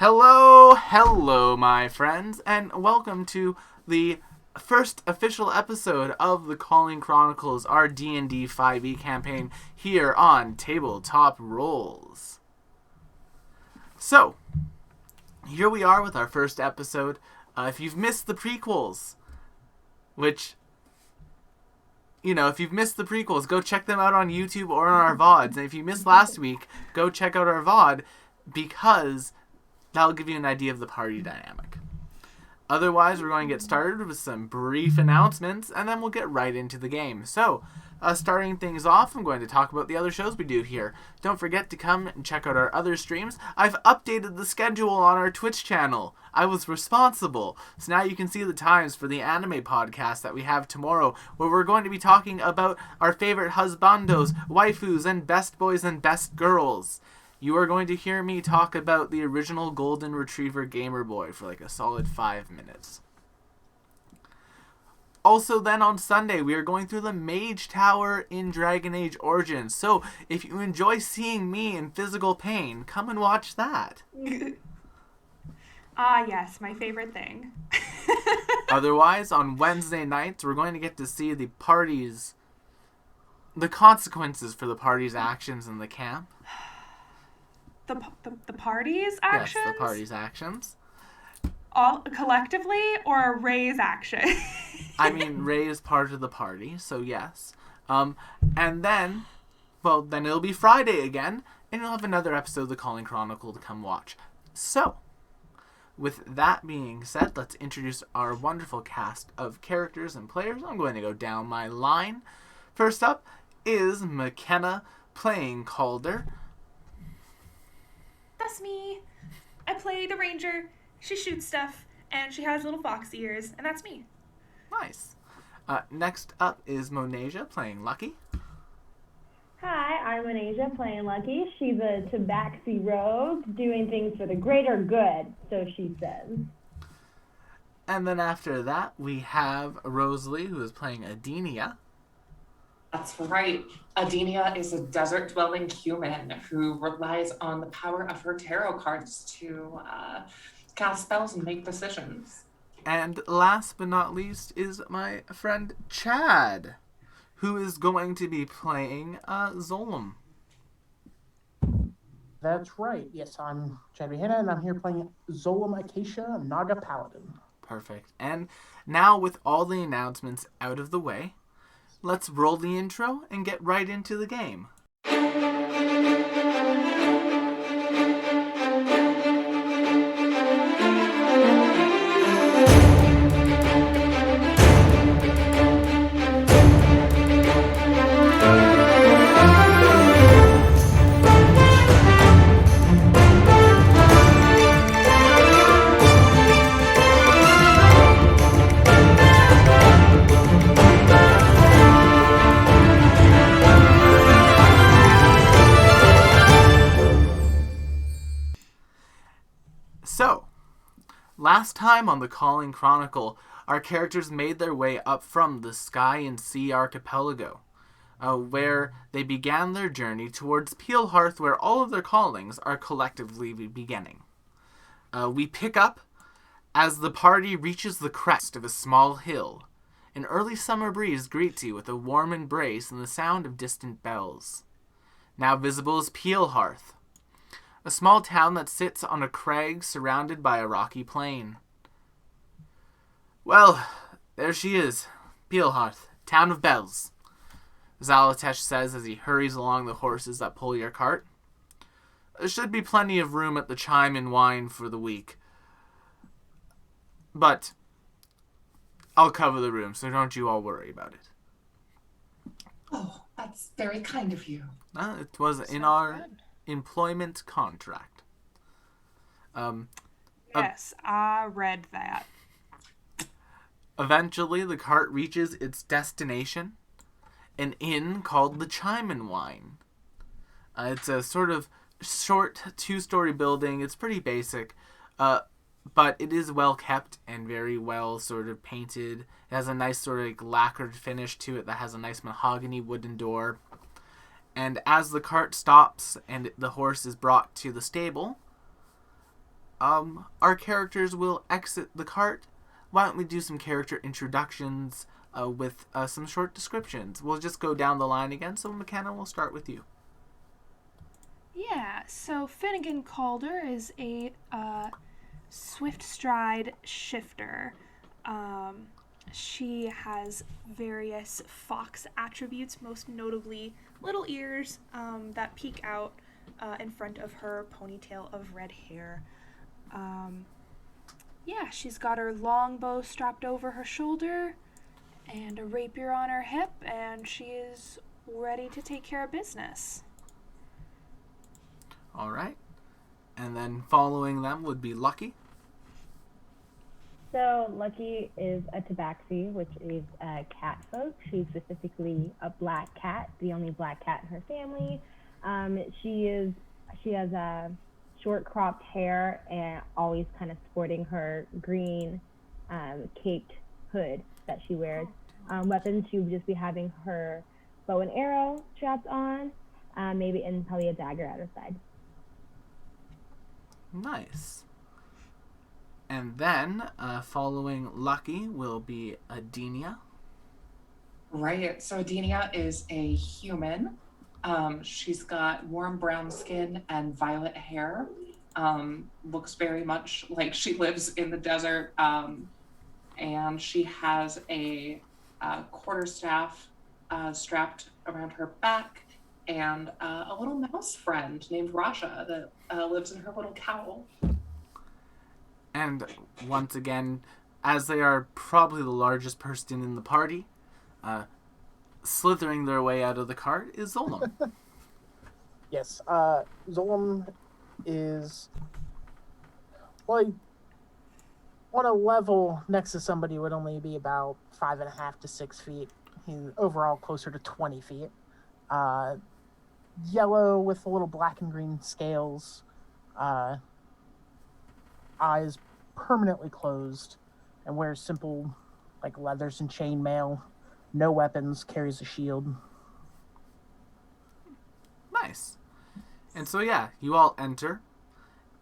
Hello, my friends, and welcome to the first official episode of the Calling Chronicles, our D&D 5e campaign here on Tabletop Rolls. So, here we are with our first episode. If you've missed the prequels, if you've missed the prequels, go check them out on YouTube or on our VODs. And if you missed last week, go check out our VOD, because that'll give you an idea of the party dynamic. Otherwise, we're going to get started with some brief announcements, and then we'll get right into the game. So, starting things off, I'm going to talk about the other shows we do here. Don't forget to come and check out our other streams. I've updated the schedule on our Twitch channel. I was responsible. So now you can see the times for the anime podcast that we have tomorrow, where we're going to be talking about our favorite husbandos, waifus, and best boys and best girls. You are going to hear me talk about the original Golden Retriever Gamer Boy for like a solid 5 minutes. Also then on Sunday, we are going through the Mage Tower in Dragon Age Origins. So if you enjoy seeing me in physical pain, come and watch that. Yes, my favorite thing. Otherwise, on Wednesday nights, we're going to get to see the consequences for the party's actions in the camp. The party's actions? Yes, the party's actions. All collectively, or Ray's action? I mean, Ray is part of the party, so yes. And then it'll be Friday again, and you'll have another episode of the Calling Chronicle to come watch. So, with that being said, let's introduce our wonderful cast of characters and players. I'm going to go down my line. First up is McKenna playing Calder. That's me. I play the ranger. She shoots stuff, and she has little fox ears, and that's me. Nice. Next up is Monasia playing Lucky. Hi, I'm Anasia playing Lucky. She's a tabaxi rogue doing things for the greater good, so she says. And then after that, we have Rosalie, who is playing Adenia. That's right. Adenia is a desert-dwelling human who relies on the power of her tarot cards to cast spells and make decisions. And last but not least is my friend Chad, who is going to be playing Zolom. That's right. Yes, I'm Chad Hanna, and I'm here playing Zolom Acacia, Naga Paladin. Perfect. And now, with all the announcements out of the way, let's roll the intro and get right into the game. So, last time on the Calling Chronicle, our characters made their way up from the Sky and Sea Archipelago, where they began their journey towards Peal Hearth, where all of their callings are collectively beginning. We pick up as the party reaches the crest of a small hill. An early summer breeze greets you with a warm embrace and the sound of distant bells. Now visible is Peal Hearth, a small town that sits on a crag surrounded by a rocky plain. Well, there she is, Peal Hearth, town of bells, Zalatesh says as he hurries along the horses that pull your cart. There should be plenty of room at the Chime and Wine for the week. But I'll cover the room, so don't you all worry about it. Oh, that's very kind of you. It was in our employment contract. Yes, I read that. Eventually, the cart reaches its destination, an inn called the Chime and Wine. It's a sort of short 2-story building. It's pretty basic, but it is well kept and very well sort of painted. It has a nice sort of lacquered finish to it that has a nice mahogany wooden door. And as the cart stops and the horse is brought to the stable, our characters will exit the cart. Why don't we do some character introductions with some short descriptions? We'll just go down the line again. So McKenna, we'll start with you. Yeah, so Finnegan Calder is a swift stride shifter. She has various fox attributes, most notably little ears that peek out in front of her ponytail of red hair. Yeah, she's got her longbow strapped over her shoulder and a rapier on her hip, and she is ready to take care of business. All right. And then following them would be Lucky. So Lucky is a tabaxi, which is a cat folk. She's specifically a black cat, the only black cat in her family. She has a short cropped hair and always kind of sporting her green caped hood that she wears. Weapons, she would just be having her bow and arrow strapped on, maybe, and probably a dagger at her side. Nice. And then following Lucky will be Adenia. Right. So Adenia is a human. She's got warm brown skin and violet hair. Looks very much like she lives in the desert. And she has a quarterstaff strapped around her back and a little mouse friend named Rasha that lives in her little cowl. And once again, as they are probably the largest person in the party, slithering their way out of the cart is Zolom. Yes, Zolom is, well, on a level next to somebody would only be about 5.5 to 6 feet. He's overall closer to 20 feet. Yellow with a little black and green scales. Eyes permanently closed, and wears simple like leathers and chainmail. No weapons, carries a shield. Nice. And so yeah, you all enter,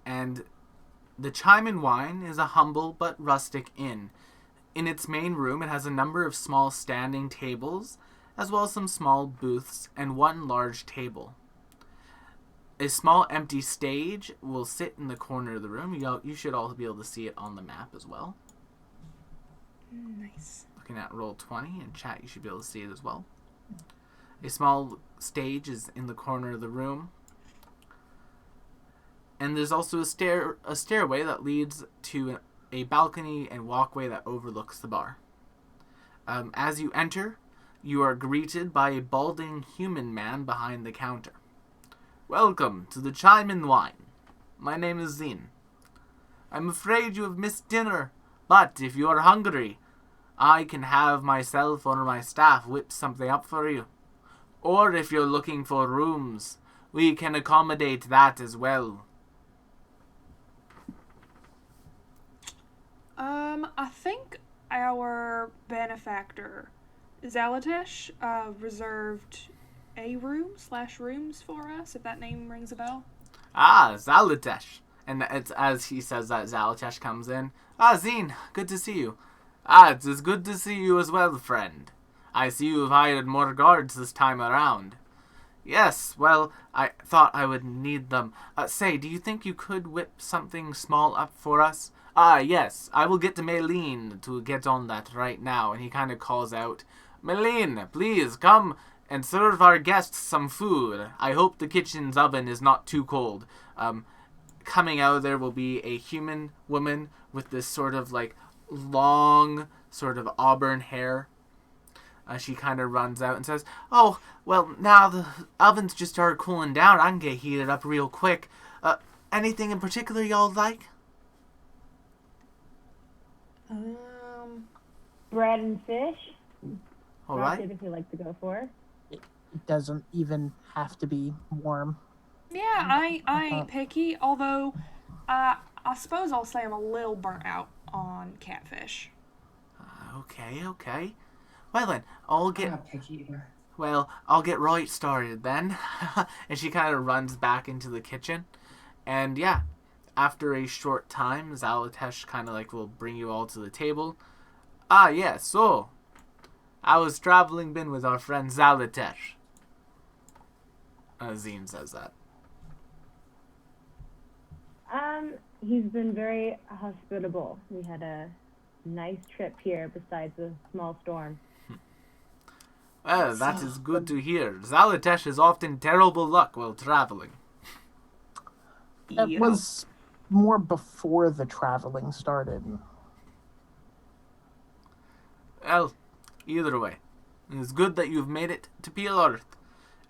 and the Chime and Wine is a humble but rustic inn. In its main room, it has a number of small standing tables, as well as some small booths and one large table. A small empty stage will sit in the corner of the room. You should all be able to see it on the map as well. Nice. Looking at Roll20 and chat, you should be able to see it as well. A small stage is in the corner of the room. And there's also a stairway that leads to a balcony and walkway that overlooks the bar. As you enter, you are greeted by a balding human man behind the counter. Welcome to the Chime and Wine. My name is Zin. I'm afraid you have missed dinner, but if you are hungry, I can have myself or my staff whip something up for you. Or if you're looking for rooms, we can accommodate that as well. I think our benefactor, Zalatesh, reserved a room/rooms for us, if that name rings a bell. Ah, Zalatesh. And it's as he says that Zalatesh comes in. Ah, Zine, good to see you. Ah, it's as good to see you as well, friend. I see you have hired more guards this time around. Yes, well, I thought I would need them. Say, do you think you could whip something small up for us? Ah, yes, I will get to Meline to get on that right now. And he kind of calls out, Meline, please come and serve our guests some food. I hope the kitchen's oven is not too cold. Coming out of there will be a human woman with this sort of like long sort of auburn hair. She kind of runs out and says, oh, well, now the oven's just started cooling down. I can get heated up real quick. Anything in particular y'all like? Bread and fish. All I right. typically like to go for. It doesn't even have to be warm. Yeah, I ain't picky, although I suppose I'll say I'm a little burnt out on catfish. Okay. Well then, I'll I'm get... not picky either. Well, I'll get right started then. And she kind of runs back into the kitchen. And yeah, after a short time, Zalatesh kind of like will bring you all to the table. Ah, yes, so how has traveling been with our friend Zalatesh? Zine says that. He's been very hospitable. We had a nice trip here besides a small storm. Well, that is good to hear. Zalatesh is often terrible luck while traveling. It was more before the traveling started. Well, either way, it's good that you've made it to Peal Hearth.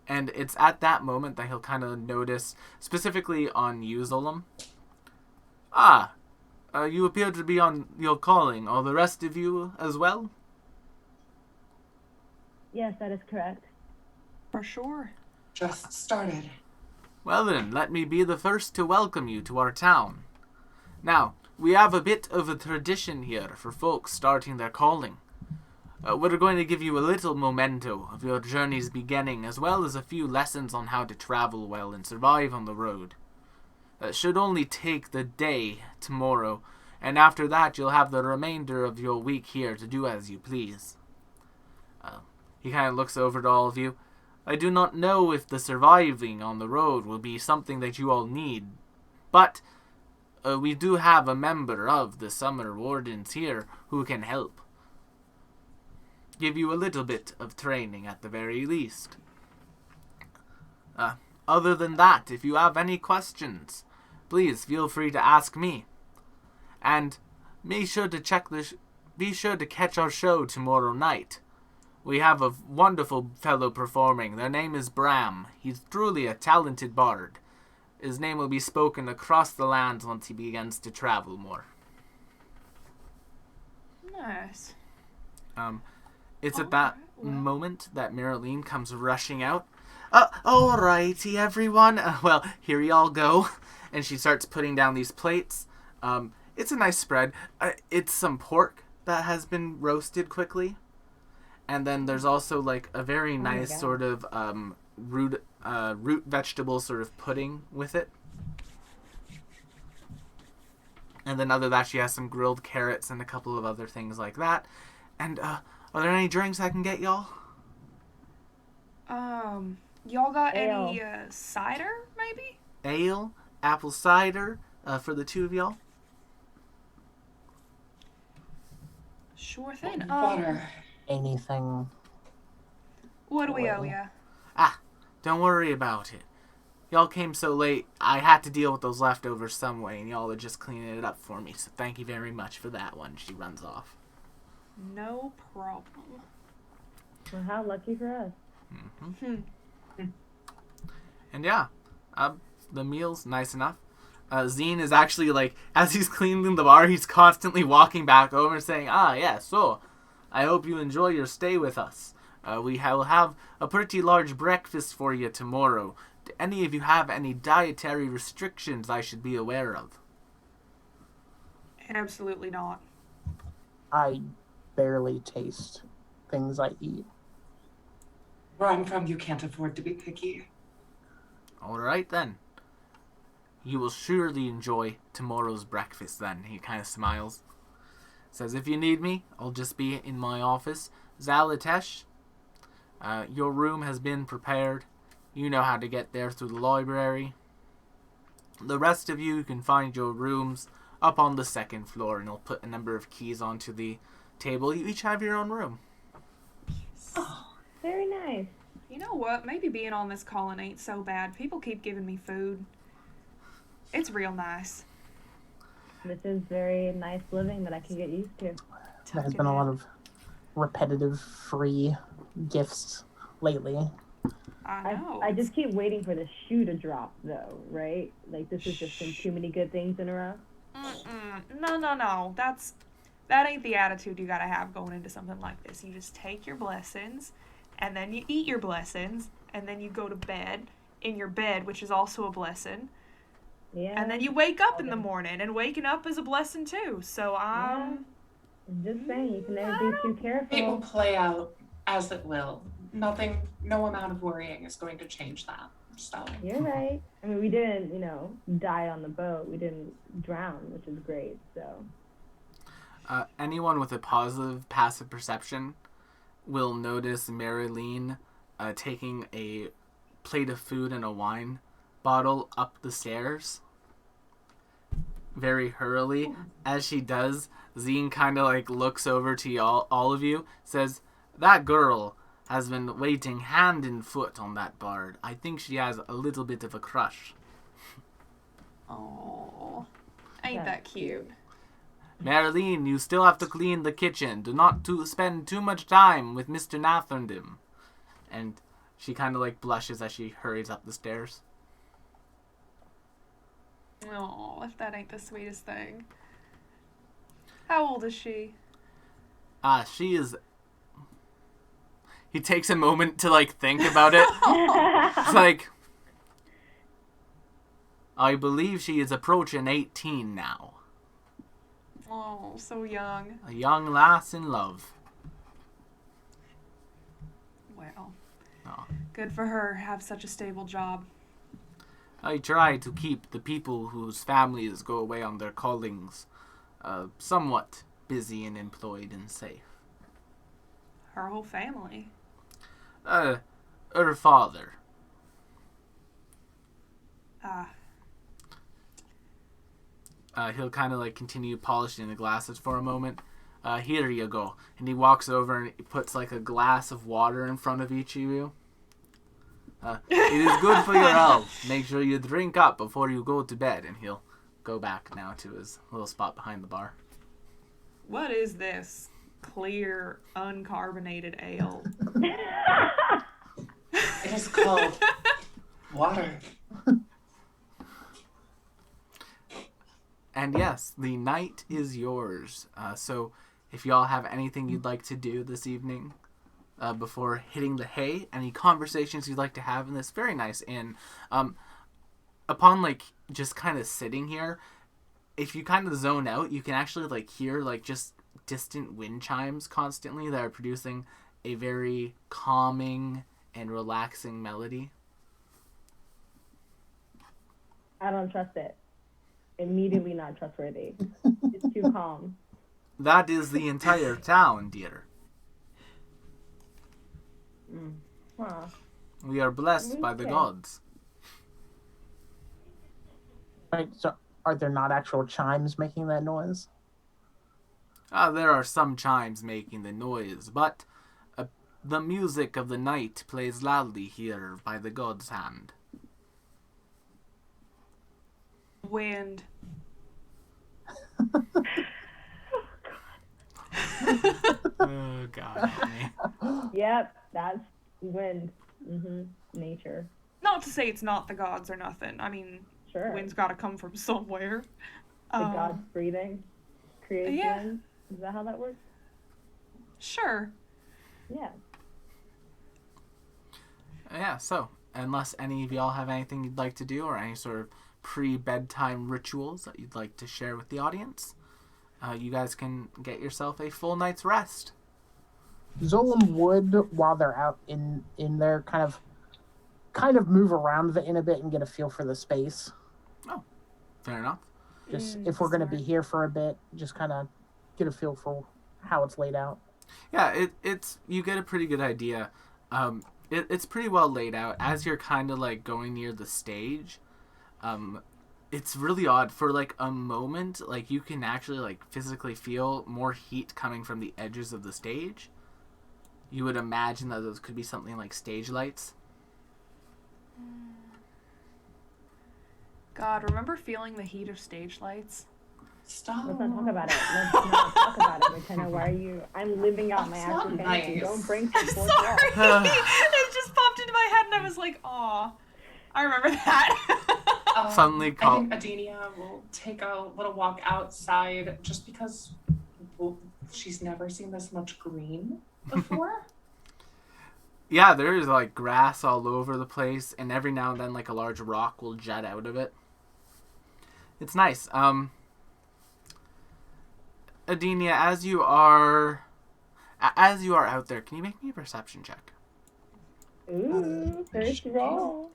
And it's at that moment that he'll kind of notice, specifically on you, Zolam. Ah, you appear to be on your calling. Are the rest of you as well? Yes, that is correct. For sure. Just started. Well then, let me be the first to welcome you to our town. Now, we have a bit of a tradition here for folks starting their calling. We're going to give you a little memento of your journey's beginning, as well as a few lessons on how to travel well and survive on the road. It should only take the day tomorrow, and after that you'll have the remainder of your week here to do as you please. He kind of looks over to all of you. I do not know if the surviving on the road will be something that you all need, but we do have a member of the Summer Wardens here who can help. Give you a little bit of training at the very least. Other than that, if you have any questions, please feel free to ask me. And be sure to catch our show tomorrow night. We have a wonderful fellow performing. Their name is Bram. He's truly a talented bard. His name will be spoken across the lands once he begins to travel more. Nice. It's at that moment that Marilyn comes rushing out. Alrighty, everyone. Well, here y'all go. And she starts putting down these plates. It's a nice spread. It's some pork that has been roasted quickly. And then there's also like a very nice sort of root vegetable sort of pudding with it. And then other than that, she has some grilled carrots and a couple of other things like that. And are there any drinks I can get y'all? Y'all got Ale. any cider, maybe? Ale, apple cider, for the two of y'all. Sure thing. Water. Anything. What do we owe ya? Don't worry about it. Y'all came so late, I had to deal with those leftovers some way, and y'all are just cleaning it up for me, so thank you very much for that one. She runs off. No problem. Well, how lucky for us. Mm-hmm. And yeah, the meal's nice enough. Zine is actually like, as he's cleaning the bar, he's constantly walking back over saying, yeah, so I hope you enjoy your stay with us. We will have a pretty large breakfast for you tomorrow. Do any of you have any dietary restrictions I should be aware of? Absolutely not. I barely taste things I eat. Where I'm from, you can't afford to be picky. Alright then. You will surely enjoy tomorrow's breakfast then. He kind of smiles. Says, if you need me, I'll just be in my office. Zalatesh, your room has been prepared. You know how to get there through the library. The rest of you can find your rooms up on the second floor, and I'll put a number of keys onto the table. You each have your own room. Oh, Very nice. You know what? Maybe being on this calling ain't so bad. People keep giving me food. It's real nice. This is very nice living that I can get used to. There's been a lot of repetitive free gifts lately. I know. I just keep waiting for the shoe to drop, though, right? Like, this has just been too many good things in a row. No. That ain't the attitude you gotta have going into something like this. You just take your blessings, and then you eat your blessings, and then you go to bed in your bed, which is also a blessing. Yeah. And then you wake up in the morning, and waking up is a blessing too. So I'm just saying, you can never be too it will careful. play out as it will. No amount of worrying is going to change that. So You're right. I mean, we didn't, die on the boat. We didn't drown, which is great. So. Anyone with a positive passive perception will notice Marilyn taking a plate of food and a wine bottle up the stairs very hurriedly. As she does, Zine kind of like looks over to all of you, says, "That girl has been waiting hand and foot on that bard. I think she has a little bit of a crush." Oh, ain't that cute? Marilyn, you still have to clean the kitchen. Do not spend too much time with Mr. Natherndam. And she kind of like blushes as she hurries up the stairs. Oh, if that ain't the sweetest thing. How old is she? She is... He takes a moment to like think about it. It's like... I believe she is approaching 18 now. Oh, so young. A young lass in love. Well, Oh. good for her. Have such a stable job. I try to keep the people whose families go away on their callings somewhat busy and employed and safe. Her whole family. Her father. He'll kind of like continue polishing the glasses for a moment. Here you go. And he walks over and he puts like a glass of water in front of each of you. It is good for your health. Make sure you drink up before you go to bed. And he'll go back now to his little spot behind the bar. What is this clear, uncarbonated ale? it is called water. And yes, the night is yours. So if y'all have anything you'd like to do this evening before hitting the hay, any conversations you'd like to have in this very nice inn, upon like just kind of sitting here, if you kind of zone out, you can actually like hear like just distant wind chimes constantly that are producing a very calming and relaxing melody. I don't trust it. Immediately not trustworthy. It's too calm. That is the entire town, dear. Huh. We are blessed by the Okay. gods. Right, so are there not actual chimes making that noise? There are some chimes making the noise, but the music of the night plays loudly here by the god's hand. Wind. Oh, God. Help me. Yep, that's wind. Nature. Not to say it's not the gods or nothing. I mean, Sure. wind's got to come from somewhere. The gods breathing. Create yeah. wind. Is that how that works? Sure. Yeah. Yeah, so, unless any of y'all have anything you'd like to do or any sort of pre-bedtime rituals that you'd like to share with the audience, you guys can get yourself a full night's rest. Zolam would, while they're out in there, kind of move around the inn a bit and get a feel for the space. Oh, fair enough. Just if we're going to be here for a bit, just kind of get a feel for how it's laid out. Yeah, it's you get a pretty good idea. It's pretty well laid out as you're kind of like going near the stage. It's really odd for like a moment, like you can actually like physically feel more heat coming from the edges of the stage. You would imagine that those could be something like stage lights. God, remember feeling the heat of stage lights? Stop. Let's not talk about it. Let's not talk about it, McKenna. Why are you... I'm living out my That's actual not fantasy. nice. Don't bring I'm to sorry. forth. It just popped into my head and I was like, aw. I remember that. Suddenly I call. think Adenia will take a little walk outside just because she's never seen this much green before. Yeah, there is like grass all over the place, and every now and then like a large rock will jet out of it. It's nice. Adenia, as you are out there, can you make me a perception check? Ooh, first roll.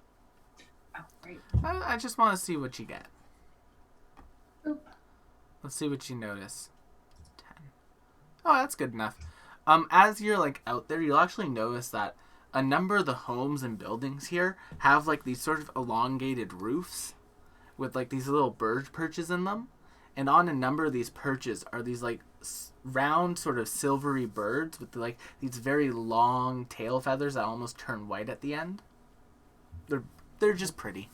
Right. I just want to see what you get. Oop. Let's see what you notice. 10. Oh, that's good enough. As you're like out there, you'll actually notice that a number of the homes and buildings here have like these sort of elongated roofs with like these little bird perches in them. And on a number of these perches are these like round sort of silvery birds with like these very long tail feathers that almost turn white at the end. They're just pretty.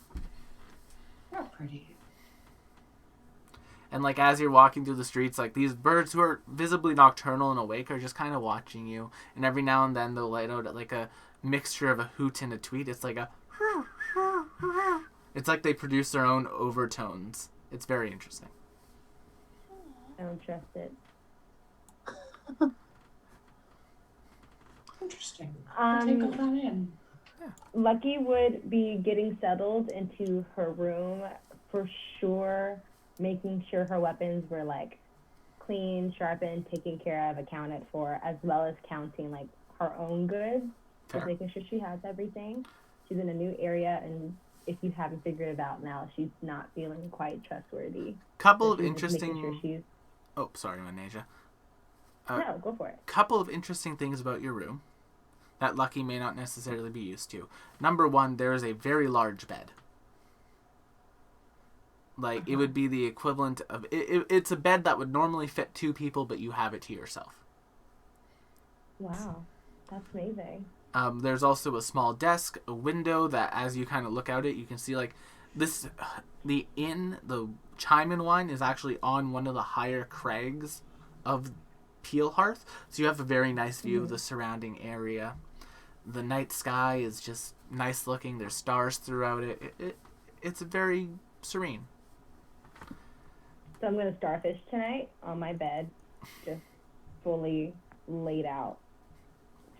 They're pretty. And like as you're walking through the streets, like these birds who are visibly nocturnal and awake are just kind of watching you. And every now and then they'll let out like a mixture of a hoot and a tweet. It's like a it's like they produce their own overtones. It's very interesting. I don't trust it. Interesting. Take all that in. Lucky would be getting settled into her room for sure, making sure her weapons were like clean, sharpened, taken care of, accounted for, as well as counting like her own goods, just making sure she has everything. She's in a new area, and if you haven't figured it out now, she's not feeling quite trustworthy. Couple So of she's just interesting. making sure she's... Oh, sorry, Manasia. No, go for it. Couple of interesting things about your room that Lucky may not necessarily be used to. Number one, there is a very large bed. Like, it would be the equivalent of... It's a bed that would normally fit 2 people, but you have it to yourself. Wow, that's amazing. There's also a small desk, a window that as you kind of look out it, you can see, like, this... The Chime and Wine is actually on one of the higher crags of Peal Hearth. So you have a very nice view of the surrounding area. The night sky is just nice looking. There's stars throughout it. It's very serene. So I'm going to starfish tonight on my bed, just fully laid out,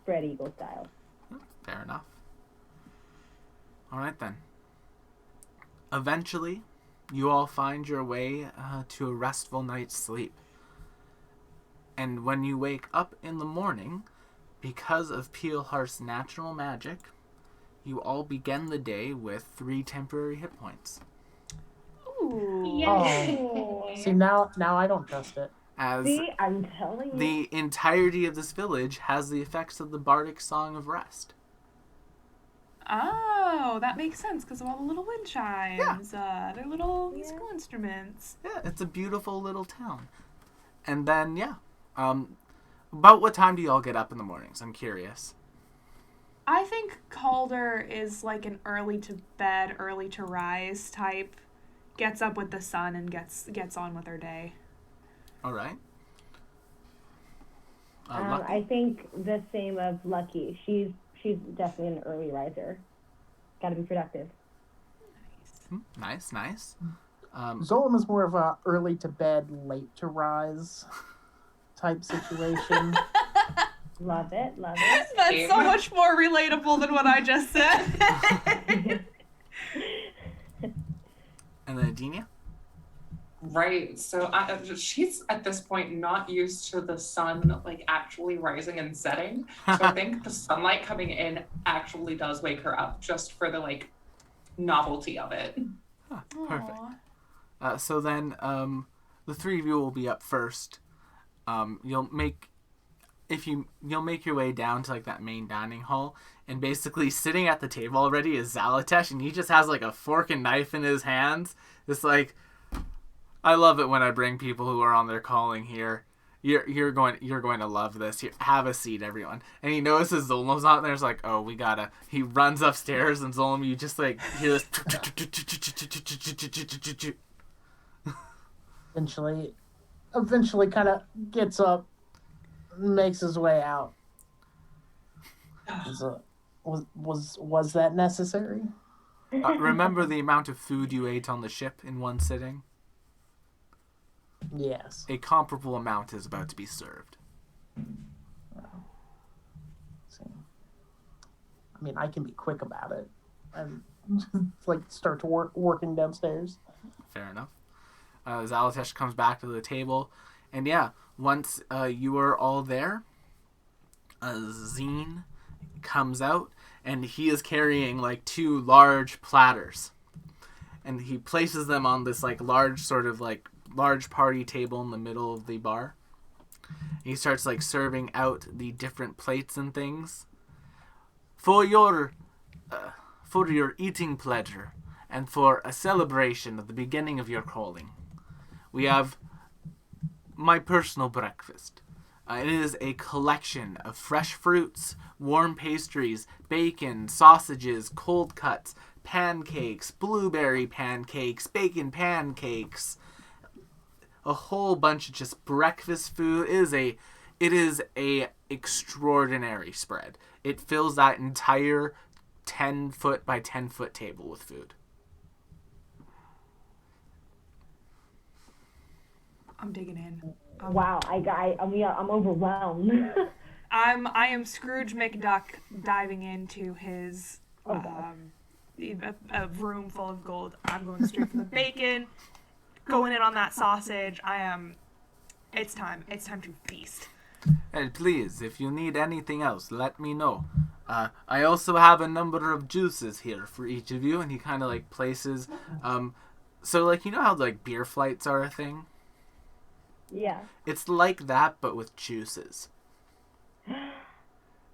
spread eagle style. Fair enough. All right, then. Eventually, you all find your way to a restful night's sleep. And when you wake up in the morning, because of Peal Hearth's natural magic, you all begin the day with 3 temporary hit points. Ooh. Oh. See, now I don't trust it. As See, I'm telling you. the entirety of this village has the effects of the Bardic Song of Rest. Oh, that makes sense because of all the little wind chimes. They're little musical instruments. Yeah, it's a beautiful little town. And then, about what time do you all get up in the mornings? I'm curious. I think Calder is like an early to bed, early to rise type. Gets up with the sun and gets on with her day. All right. I think the same of Lucky. She's definitely an early riser. Got to be productive. Nice. Zolom is more of a early to bed, late to rise type situation. Love it. That's so much more relatable than what I just said. And then Adenia? Right. So she's at this point not used to the sun like actually rising and setting. So I think the sunlight coming in actually does wake her up just for the like novelty of it. Huh, perfect. So then the 3 of you will be up first. You'll make your way down to like that main dining hall, and basically sitting at the table already is Zalatesh, and he just has like a fork and knife in his hands. It's like, I love it when I bring people who are on their calling here. You're going to love this. Here, have a seat, everyone. And he notices Zolom's not there. It's like, oh, we gotta. He runs upstairs, and Zolom, you just like hear this. Eventually, kind of gets up, makes his way out. Was that necessary? Remember the amount of food you ate on the ship in one sitting? Yes. A comparable amount is about to be served. I mean, I can be quick about it and like start to working downstairs. Fair enough. Zalatesh comes back to the table, and once you are all there, Zine comes out, and he is carrying like 2 large platters and he places them on this like large party table in the middle of the bar. He starts like serving out the different plates and things for your eating pleasure and for a celebration of the beginning of your calling. We have my personal breakfast. It is a collection of fresh fruits, warm pastries, bacon, sausages, cold cuts, pancakes, blueberry pancakes, bacon pancakes, a whole bunch of just breakfast food. It is a extraordinary spread. It fills that entire 10-foot by 10-foot table with food. I'm digging in. Wow, I'm overwhelmed. I am Scrooge McDuck diving into his a room full of gold. I'm going straight for the bacon, going in on that sausage. It's time. It's time to feast. And please, if you need anything else, let me know. I also have a number of juices here for each of you, and he kind of like places. So like, you know how like beer flights are a thing? Yeah. It's like that, but with juices.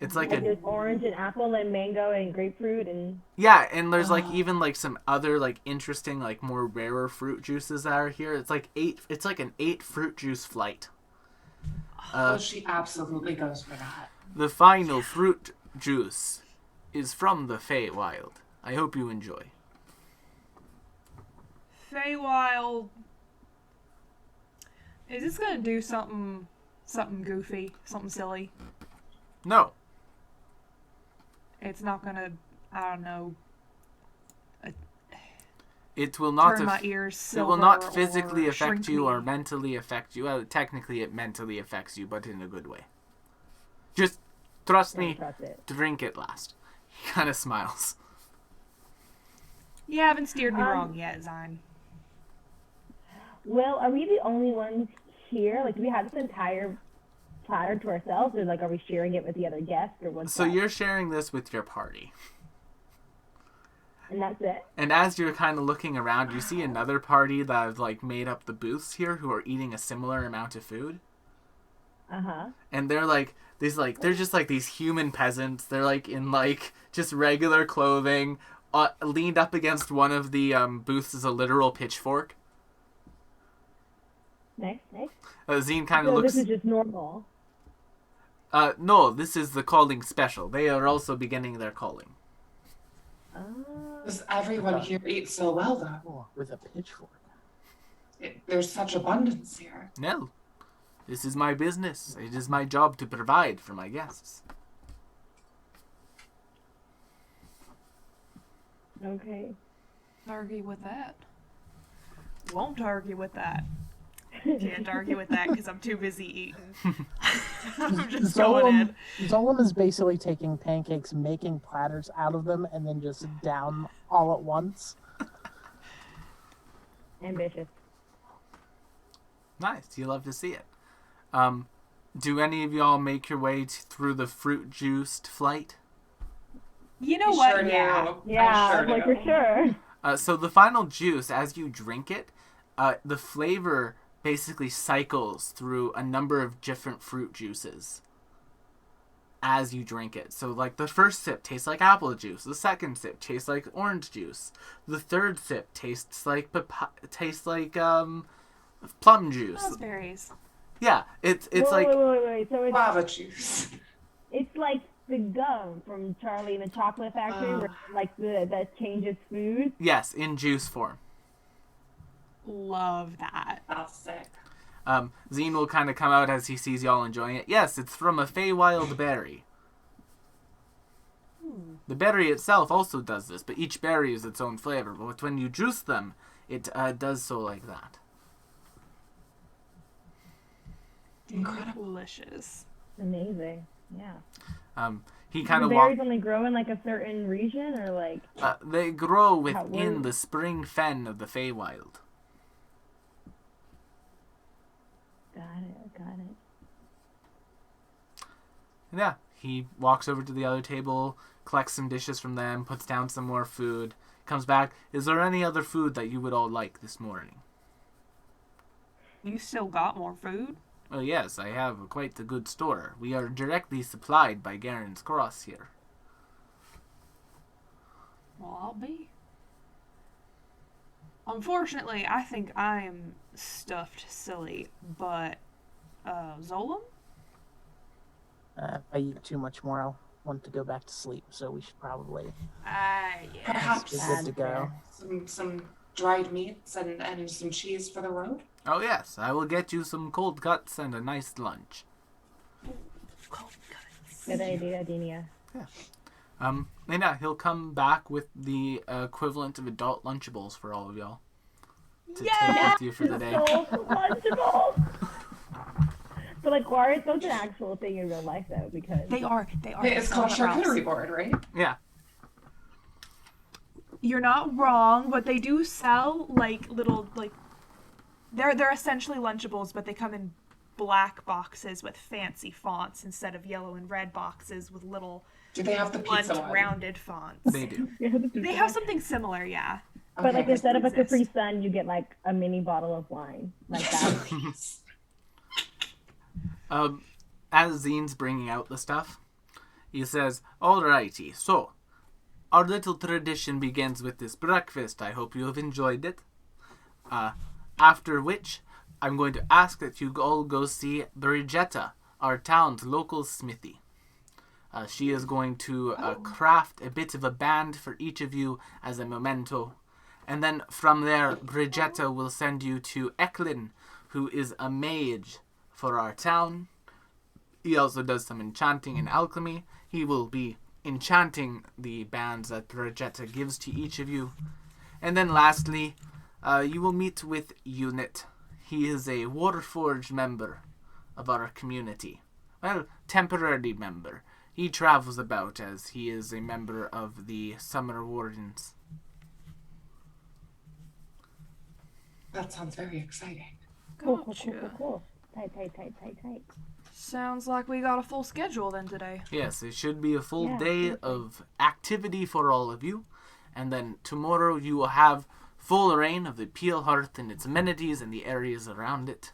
It's like there's orange and apple and mango and grapefruit and... Yeah, and there's like even like some other like interesting like more rarer fruit juices that are here. It's like an 8 fruit juice flight. She absolutely goes for that. The final fruit juice is from the Feywild. I hope you enjoy. Feywild. Is this gonna do something goofy, something silly? No. It's not gonna, I don't know. It will not. Turn my ears silver. It will not physically or affect shrink you me. or mentally affect you. Well, technically, it mentally affects you, but in a good way. Just trust me. Drink it last. He kind of smiles. You haven't steered me wrong yet, Zine. Well, are we the only ones here? Like, do we have this entire platter to ourselves, or like, are we sharing it with the other guests, or what's So that? you're sharing this with your party. And that's it? And as you're kind of looking around, you see another party that have like made up the booths here who are eating a similar amount of food. Uh-huh. And they're like they're just like these human peasants. They're like in like just regular clothing. Leaned up against one of the booths is a literal pitchfork. Nice. Zine kind of So looks. this is just normal. No, this is the calling special. They are also beginning their calling. Does everyone here eat so well, though? Oh, with a pitchfork. There's such abundance here. No, this is my business. It is my job to provide for my guests. Okay. Argue with that. Won't argue with that. Can't argue with that because I'm too busy eating. I'm just going in. Zolom is basically taking pancakes, making platters out of them, and then just down all at once. Ambitious. Nice. You love to see it. Do any of y'all make your way through the fruit juiced flight? You know I what? sure do. Yeah. Yeah, I sure like do. for sure. So the final juice, as you drink it, the flavor basically cycles through a number of different fruit juices as you drink it. So like the first sip tastes like apple juice, the second sip tastes like orange juice, the third sip tastes like plum juice. Raspberries. Yeah, it's wait, like wait. So Guava juice. it's like the gum from Charlie and the Chocolate Factory, where like that changes food. yes, in juice form. Love that. That's sick. Zine will kind of come out as he sees y'all enjoying it. Yes, it's from a Feywild berry. The berry itself also does this, but each berry is its own flavor. But when you juice them, it does so like that. Incredible. Delicious. Amazing. Yeah. He Do kind the of berries only grow in like a certain region, or like? they grow How- within where- the spring fen of the Feywild. Got it. And yeah, he walks over to the other table, collects some dishes from them, puts down some more food, comes back. Is there any other food that you would all like this morning? You still got more food? Oh yes, I have quite a good store. We are directly supplied by Garen's Cross here. Well, I'll be. Unfortunately, I think I am stuffed silly, but, Zolam? If I eat too much more, I'll want to go back to sleep, so we should probably Yeah. Perhaps be good to go. some dried meats and some cheese for the road. Oh yes, I will get you some cold cuts and a nice lunch. Cold cuts. Good idea, Adenia. And yeah, he'll come back with the equivalent of adult Lunchables for all of y'all to take with you for the day. So Lunchables! But like, why are those an actual thing in real life though? Because They are. It's called not wrong. charcuterie board, right? Yeah. You're not wrong, but they do sell like little they're essentially Lunchables, but they come in black boxes with fancy fonts instead of yellow and red boxes with little Do they have the pizza blunt, one? rounded fonts. They do. They have something similar, yeah. But like Okay. instead of a Capri Sun, you get like a mini bottle of wine, like that. As Zine's bringing out the stuff, he says, "Alrighty, so our little tradition begins with this breakfast. I hope you have enjoyed it. After which, I'm going to ask that you all go see Brigetta, our town's local smithy. She is going to craft a bit of a band for each of you as a memento. And then from there, Brigetta will send you to Eklund, who is a mage for our town. He also does some enchanting and alchemy. He will be enchanting the bands that Brigetta gives to each of you. And then lastly, you will meet with Unit. He is a Warforged member of our community. Well, temporary member. He travels about as he is a member of the Summer Wardens." That sounds very exciting. Cool. Tight. Sounds like we got a full schedule then today. Yes, it should be a full Yeah, day perfect. of activity for all of you. And then tomorrow you will have full reign of the Peal Hearth and its amenities and the areas around it.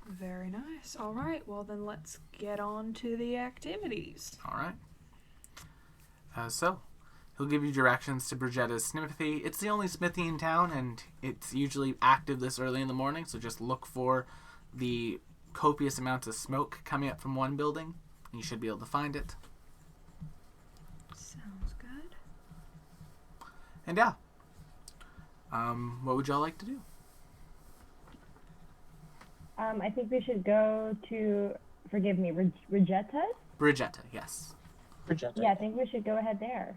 Very nice. All right, well then let's get on to the activities. Alright. So, he'll give you directions to Brigetta's smithy. It's the only smithy in town, and it's usually active this early in the morning, so just look for the copious amounts of smoke coming up from one building. You should be able to find it. Sounds good. And yeah. What would y'all like to do? I think we should go to, forgive me, Regetta? Brigetta, yes. Projector. Yeah, I think we should go ahead there.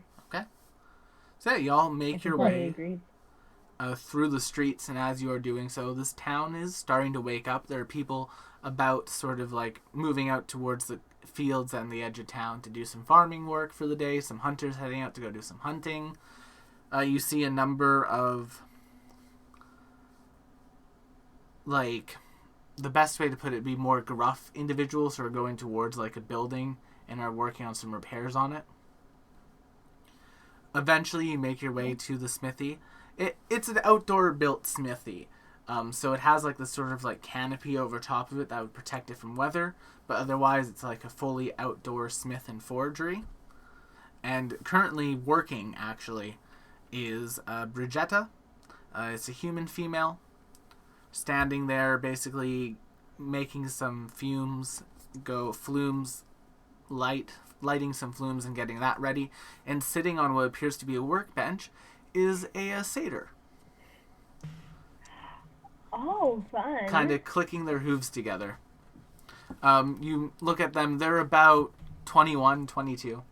So yeah, y'all make your Everybody way agrees. through the streets, and as you are doing so, this town is starting to wake up. There are people about, sort of like moving out towards the fields and the edge of town to do some farming work for the day. Some hunters heading out to go do some hunting. You see a number of, like, the best way to put it would be more gruff individuals who are going towards like a building and are working on some repairs on it. Eventually, you make your way to the smithy. It's an outdoor built smithy. So it has like this sort of like canopy over top of it that would protect it from weather, but otherwise it's like a fully outdoor smith and forgery. And currently working, actually, is Brigetta. It's a human female, standing there basically making some lighting some flumes and getting that ready. And sitting on what appears to be a workbench is a satyr. Oh, fun. Kind of clicking their hooves together. You look at them, they're about 21, 22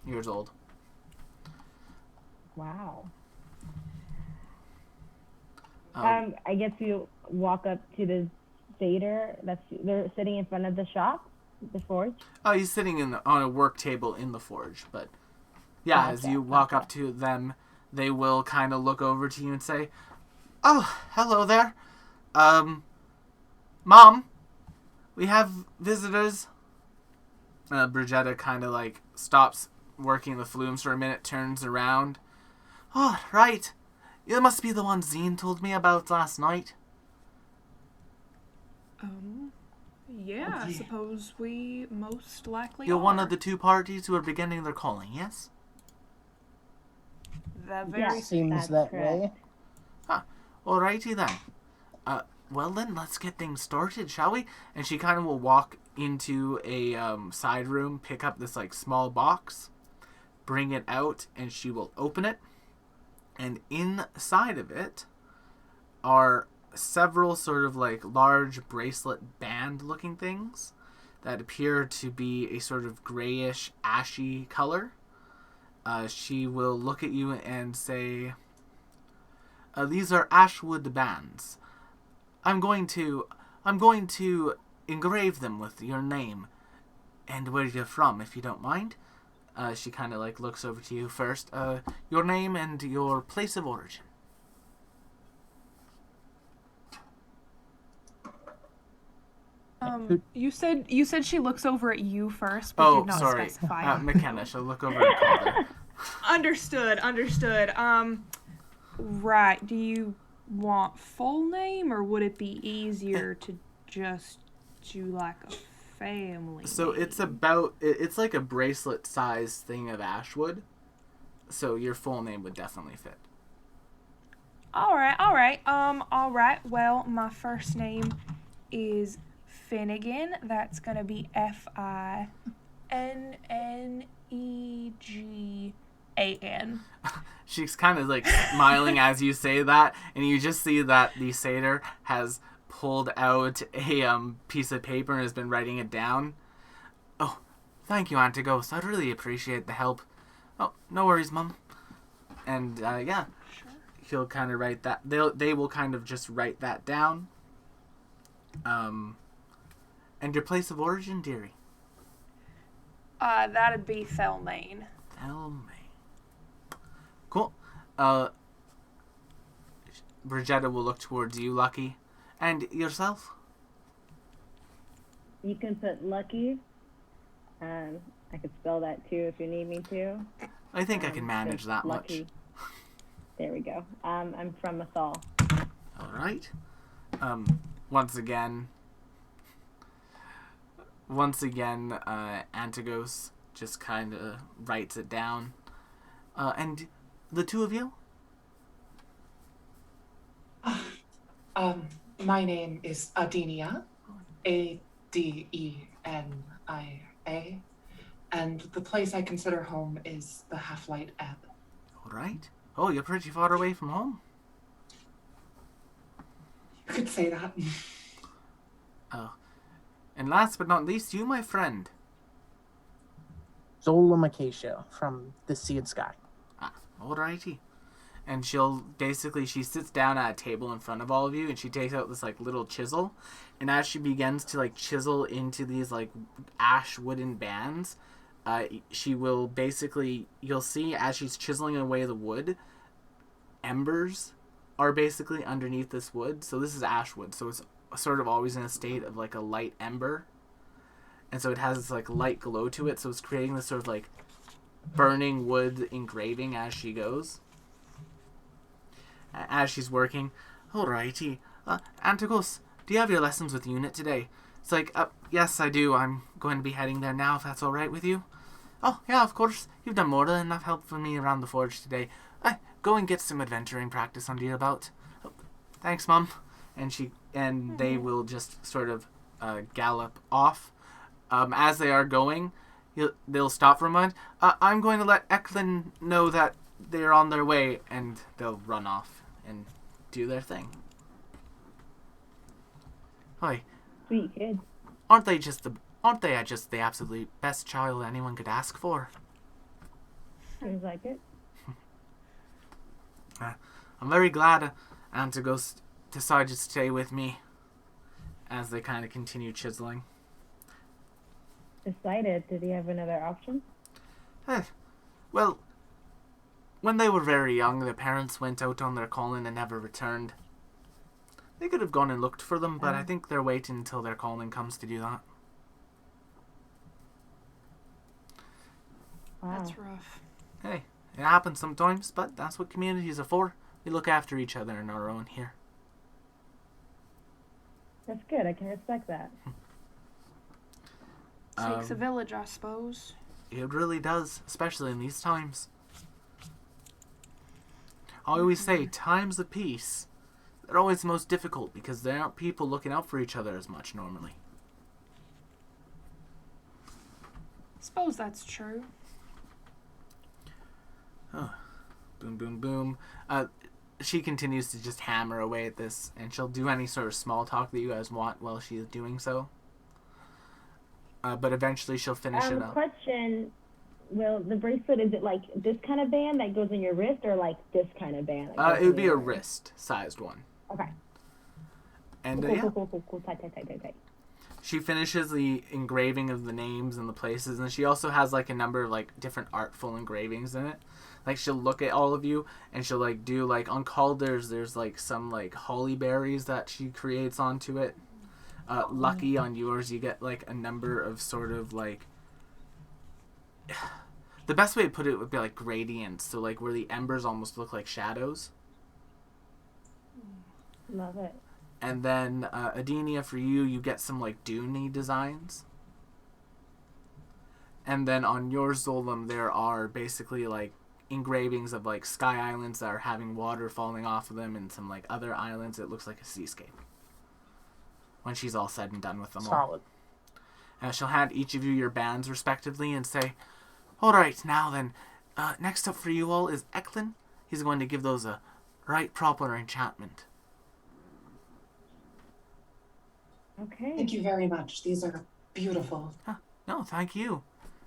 years old. Wow. Um, I guess you walk up to the satyr they're sitting in front of the shop, the forge. Oh, he's sitting on a work table in the forge, but yeah, as you walk up to them, they will kind of look over to you and say, "Oh, hello there. Mom, we have visitors." Brigetta kind of like stops working the flumes for a minute, turns around. Oh, right. You must be the one Zine told me about last night. Yeah, I suppose we most likely You're are. one of the two parties who are beginning their calling, yes? The very Yes. Seems That's that correct. way. Alrighty then. Well then, let's get things started, shall we? And she kind of will walk into a side room, pick up this like small box, bring it out, and she will open it. And inside of it are several sort of like large bracelet band looking things that appear to be a sort of grayish, ashy color. She will look at you and say, these are ashwood bands. I'm going to engrave them with your name and where you're from, if you don't mind. She kind of like looks over to you first. Your name and your place of origin. You said she looks over at you first, but did not sorry. specify. McKenna, she'll look over at Calder. Understood. Right. Do you want full name, or would it be easier to just do like a family So name? it's like a bracelet size thing of ashwood. So your full name would definitely fit. All right. Well, my first name is Finnegan. That's gonna be Finnegan. She's kind of like smiling as you say that, and you just see that the satyr has pulled out a piece of paper and has been writing it down. Oh, thank you, Auntie Ghost. I really appreciate the help. Oh, no worries, Mum. And yeah, Sure. he'll kind of write that. They will kind of just write that down. And your place of origin, dearie? That'd be Thelmaine. Thelmaine. Cool. Brigetta will look towards you, Lucky. And yourself? You can put Lucky. I could spell that too if you need me to. I think I can manage that Lucky. much. There we go. I'm from Athol. All right. Once again, Antigos just kind of writes it down. And the two of you? My name is Adenia, Adenia, and the place I consider home is the Half-Light Ebb. All right. Oh, you're pretty far away from home. You could say that. Oh. And last but not least, you, my friend. Zola Acacia from the Sea and Sky. Alrighty. And she sits down at a table in front of all of you, and she takes out this like little chisel, and as she begins to like chisel into these like ash wooden bands, she will basically, you'll see as she's chiseling away the wood, embers are basically underneath this wood. So this is ash wood, so it's sort of always in a state of like a light ember, and so it has this like light glow to it, so it's creating this sort of like burning wood engraving as she goes. As she's working. Alrighty. Antigos, do you have your lessons with Unit today? It's like, yes, I do. I'm going to be heading there now, if that's alright with you. Oh, yeah, of course. You've done more than enough help for me around the forge today. Go and get some adventuring practice under your belt. Oh, thanks, Mum. And they will just sort of gallop off. As they are going, they'll stop for a moment. I'm going to let Eklund know that they're on their way, and they'll run off and do their thing. Hi. Sweet kids. Aren't they just the absolutely best child anyone could ask for? Seems like it. I'm very glad Antigos decided to stay with me as they kind of continue chiseling. Decided. Did he have another option? Well, when they were very young, their parents went out on their calling and never returned. They could have gone and looked for them, but I think they're waiting until their calling comes to do that. Wow. That's rough. Hey, it happens sometimes, but that's what communities are for. We look after each other and our own here. That's good. I can respect that. Takes a village, I suppose. It really does, especially in these times. I always say, times of peace, they're always the most difficult because there aren't people looking out for each other as much normally. Suppose that's true. Boom, boom, boom. She continues to just hammer away at this, and she'll do any sort of small talk that you guys want while she is doing so. But eventually she'll finish it up. Question, Will, the bracelet, is it like this kind of band that goes on your wrist or like this kind of band? It would be a wrist-sized one. Okay. And Cool. Tight. she finishes the engraving of the names and the places, and she also has like a number of like different artful engravings in it. Like she'll look at all of you and she'll like do like on Calder's there's like some like holly berries that she creates onto it. Lucky on yours you get like a number of sort of like the best way to put it would be like gradients, so like where the embers almost look like shadows. Love it. And then Adenia, for you get some like Dune-y designs. And then on your Zolam there are basically like engravings of like sky islands that are having water falling off of them, and some like other islands. It looks like a seascape when she's all said and done with them all. Solid. She'll hand each of you your bands respectively and say, alright, now then, next up for you all is Eklund. He's going to give those a right proper enchantment. Okay. Thank you very much. These are beautiful. No, thank you.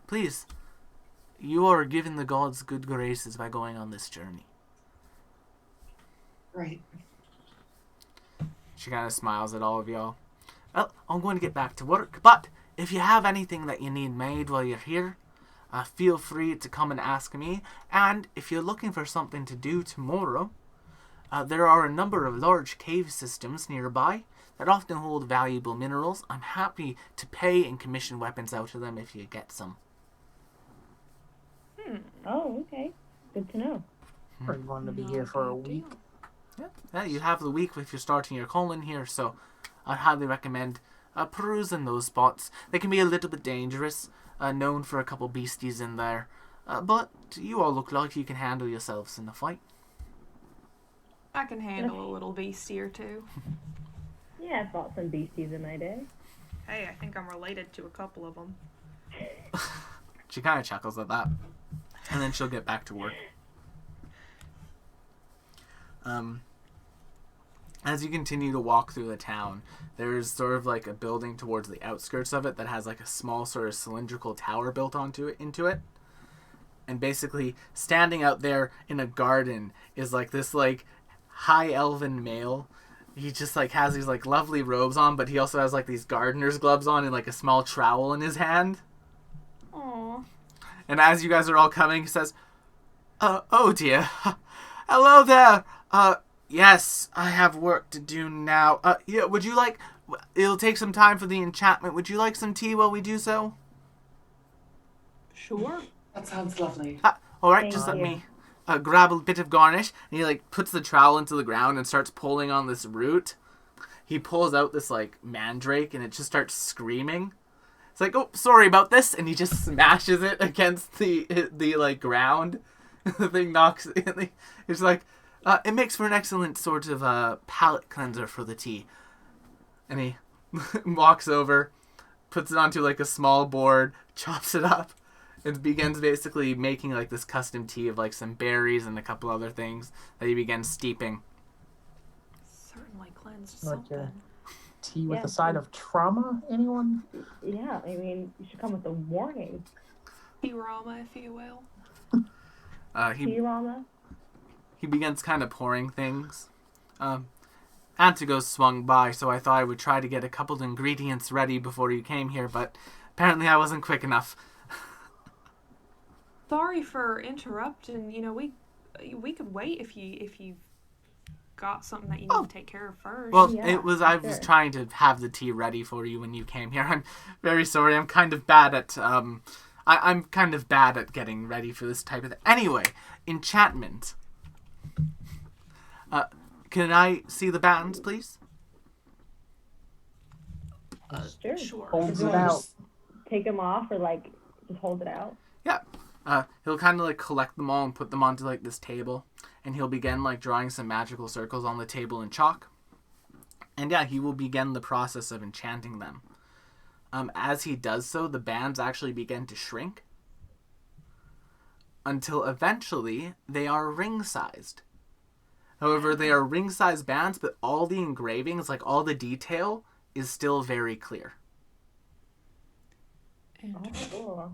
Please, you are given the gods good graces by going on this journey. Right. She kind of smiles at all of y'all. Well, I'm going to get back to work, but if you have anything that you need made while you're here, feel free to come and ask me. And if you're looking for something to do tomorrow, there are a number of large cave systems nearby that often hold valuable minerals. I'm happy to pay and commission weapons out of them if you get some. Oh, okay. Good to know. Or you wanted to be here for a week. Yeah, you have the week if you're starting your colon here, so I'd highly recommend perusing those spots. They can be a little bit dangerous, known for a couple beasties in there, but you all look like you can handle yourselves in the fight. I can handle a little beastie or two. Yeah, I fought some beasties in my day. Hey, I think I'm related to a couple of them. She kind of chuckles at that, and then she'll get back to work. As you continue to walk through the town, there's sort of like a building towards the outskirts of it that has like a small sort of cylindrical tower built into it. And basically, standing out there in a garden is like this like high elven male. He just like has these like lovely robes on, but he also has like these gardener's gloves on and like a small trowel in his hand. Aww. And as you guys are all coming, he says, oh dear. Hello there. Yes, I have work to do now. Yeah, would you like... It'll take some time for the enchantment. Would you like some tea while we do so? Sure. That sounds lovely. Alright, just let me grab a bit of garnish. And he, like, puts the trowel into the ground and starts pulling on this root. He pulls out this, like, mandrake, and it just starts screaming. It's like, oh, sorry about this. And he just smashes it against the like, ground. The thing knocks... It's like... it makes for an excellent sort of palate cleanser for the tea. And he walks over, puts it onto like a small board, chops it up, and begins basically making like this custom tea of like some berries and a couple other things that he begins steeping. Certainly cleansed Like something. Tea with Yeah. a side of trauma, anyone? Yeah, I mean, you should come with a warning. Rama, if you will. T-Rama? He begins kind of pouring things. Antigos swung by, so I thought I would try to get a couple of ingredients ready before you came here, but apparently I wasn't quick enough. Sorry for interrupting. You know, we could wait if you got something that you need to take care of first. Well, Yeah, I was sure. trying trying to have the tea ready for you when you came here. I'm very sorry. I'm kind of bad at I'm kind of bad at getting ready for this type of thing. Anyway, enchantment. Can I see the bands, please? Sure. Sure. Holds You it want out. Take them off or like just hold it out? Yeah. He'll kind of like collect them all and put them onto like this table, and he'll begin like drawing some magical circles on the table in chalk. And yeah, he will begin the process of enchanting them. As he does so, the bands actually begin to shrink until eventually they are ring-sized. However, they are ring-sized bands, but all the engravings, like all the detail, is still very clear. Oh, cool.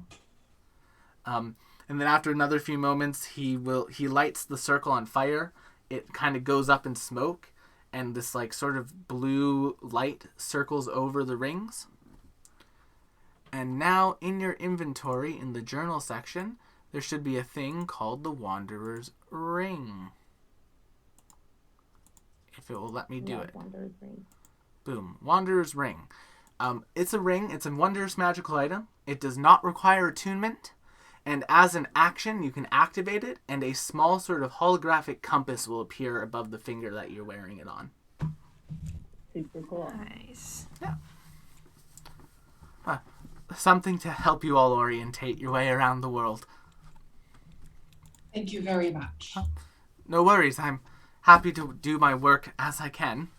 And then after another few moments, he lights the circle on fire. It kind of goes up in smoke, and this like sort of blue light circles over the rings. And now in your inventory, in the journal section, there should be a thing called the Wanderer's Ring. If it will let me do it. Wanderer's Ring. Boom. Wanderer's Ring. It's a ring. It's a wondrous magical item. It does not require attunement. And as an action, you can activate it, and a small sort of holographic compass will appear above the finger that you're wearing it on. Super cool. Nice. Yeah. Something to help you all orientate your way around the world. Thank you very much. No worries. I'm happy to do my work as I can.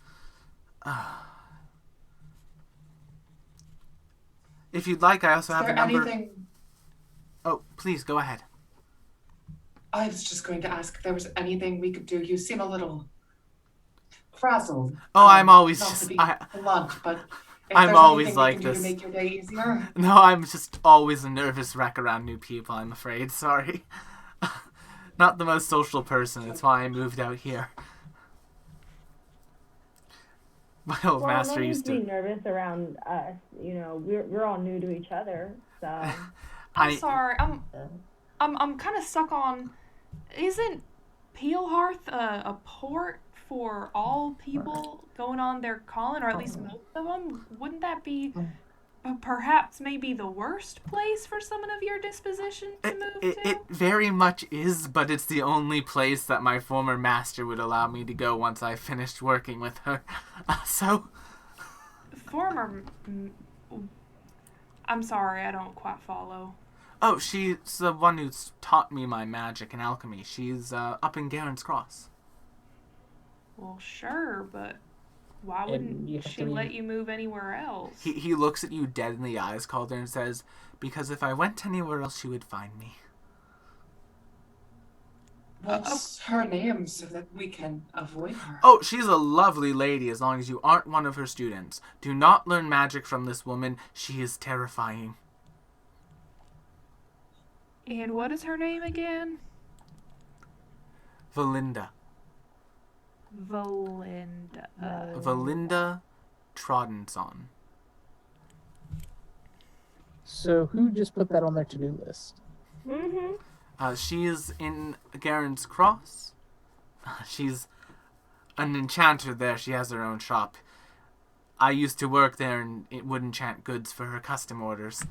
If you'd like, I also Is have there a number... anything... Oh, please, go ahead. I was just going to ask if there was anything we could do. You seem a little frazzled. Oh, I'm always not just... to be blunt, but if I'm there's always anything like we can do this. to make your day easier. No, I'm just always a nervous wreck around new people, I'm afraid. Sorry. Not the most social person. That's why I moved out here. My old Well, master no need used to be to... nervous around us. You know, we're all new to each other, so. I'm sorry. I'm kind of stuck on. Isn't Peal Hearth a port for all people going on their calling, or at least most of them? Wouldn't that be perhaps maybe the worst place for someone of your disposition to move to? It very much is, but it's the only place that my former master would allow me to go once I finished working with her. Former. I'm sorry, I don't quite follow. Oh, she's the one who's taught me my magic and alchemy. She's up in Garen's Cross. Well, sure, but why And wouldn't you have she to let leave. you move anywhere else? He looks at you dead in the eyes, Calder, and says, "Because if I went anywhere else, she would find me." What's her name so that we can avoid her? Oh, she's a lovely lady as long as you aren't one of her students. Do not learn magic from this woman. She is terrifying. And what is her name again? Valinda. Valinda. Valinda Troddenson. So who just put that on their to-do list? Mm-hmm. She is in Garen's Cross. She's an enchanter there. She has her own shop. I used to work there and it would enchant goods for her custom orders.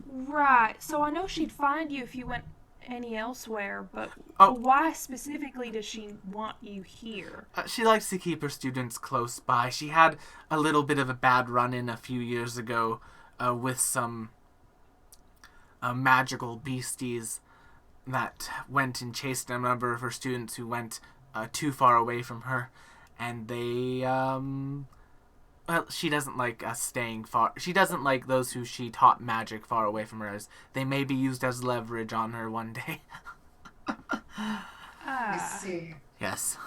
Right. So I know she'd find you if you went any elsewhere, but Oh. why specifically does she want you here? She likes to keep her students close by. She had a little bit of a bad run-in a few years ago with some magical beasties that went and chased a number of her students who went too far away from her. And they, well, she doesn't like us staying far. She doesn't like those who she taught magic far away from her, as they may be used as leverage on her one day. I see. Yes.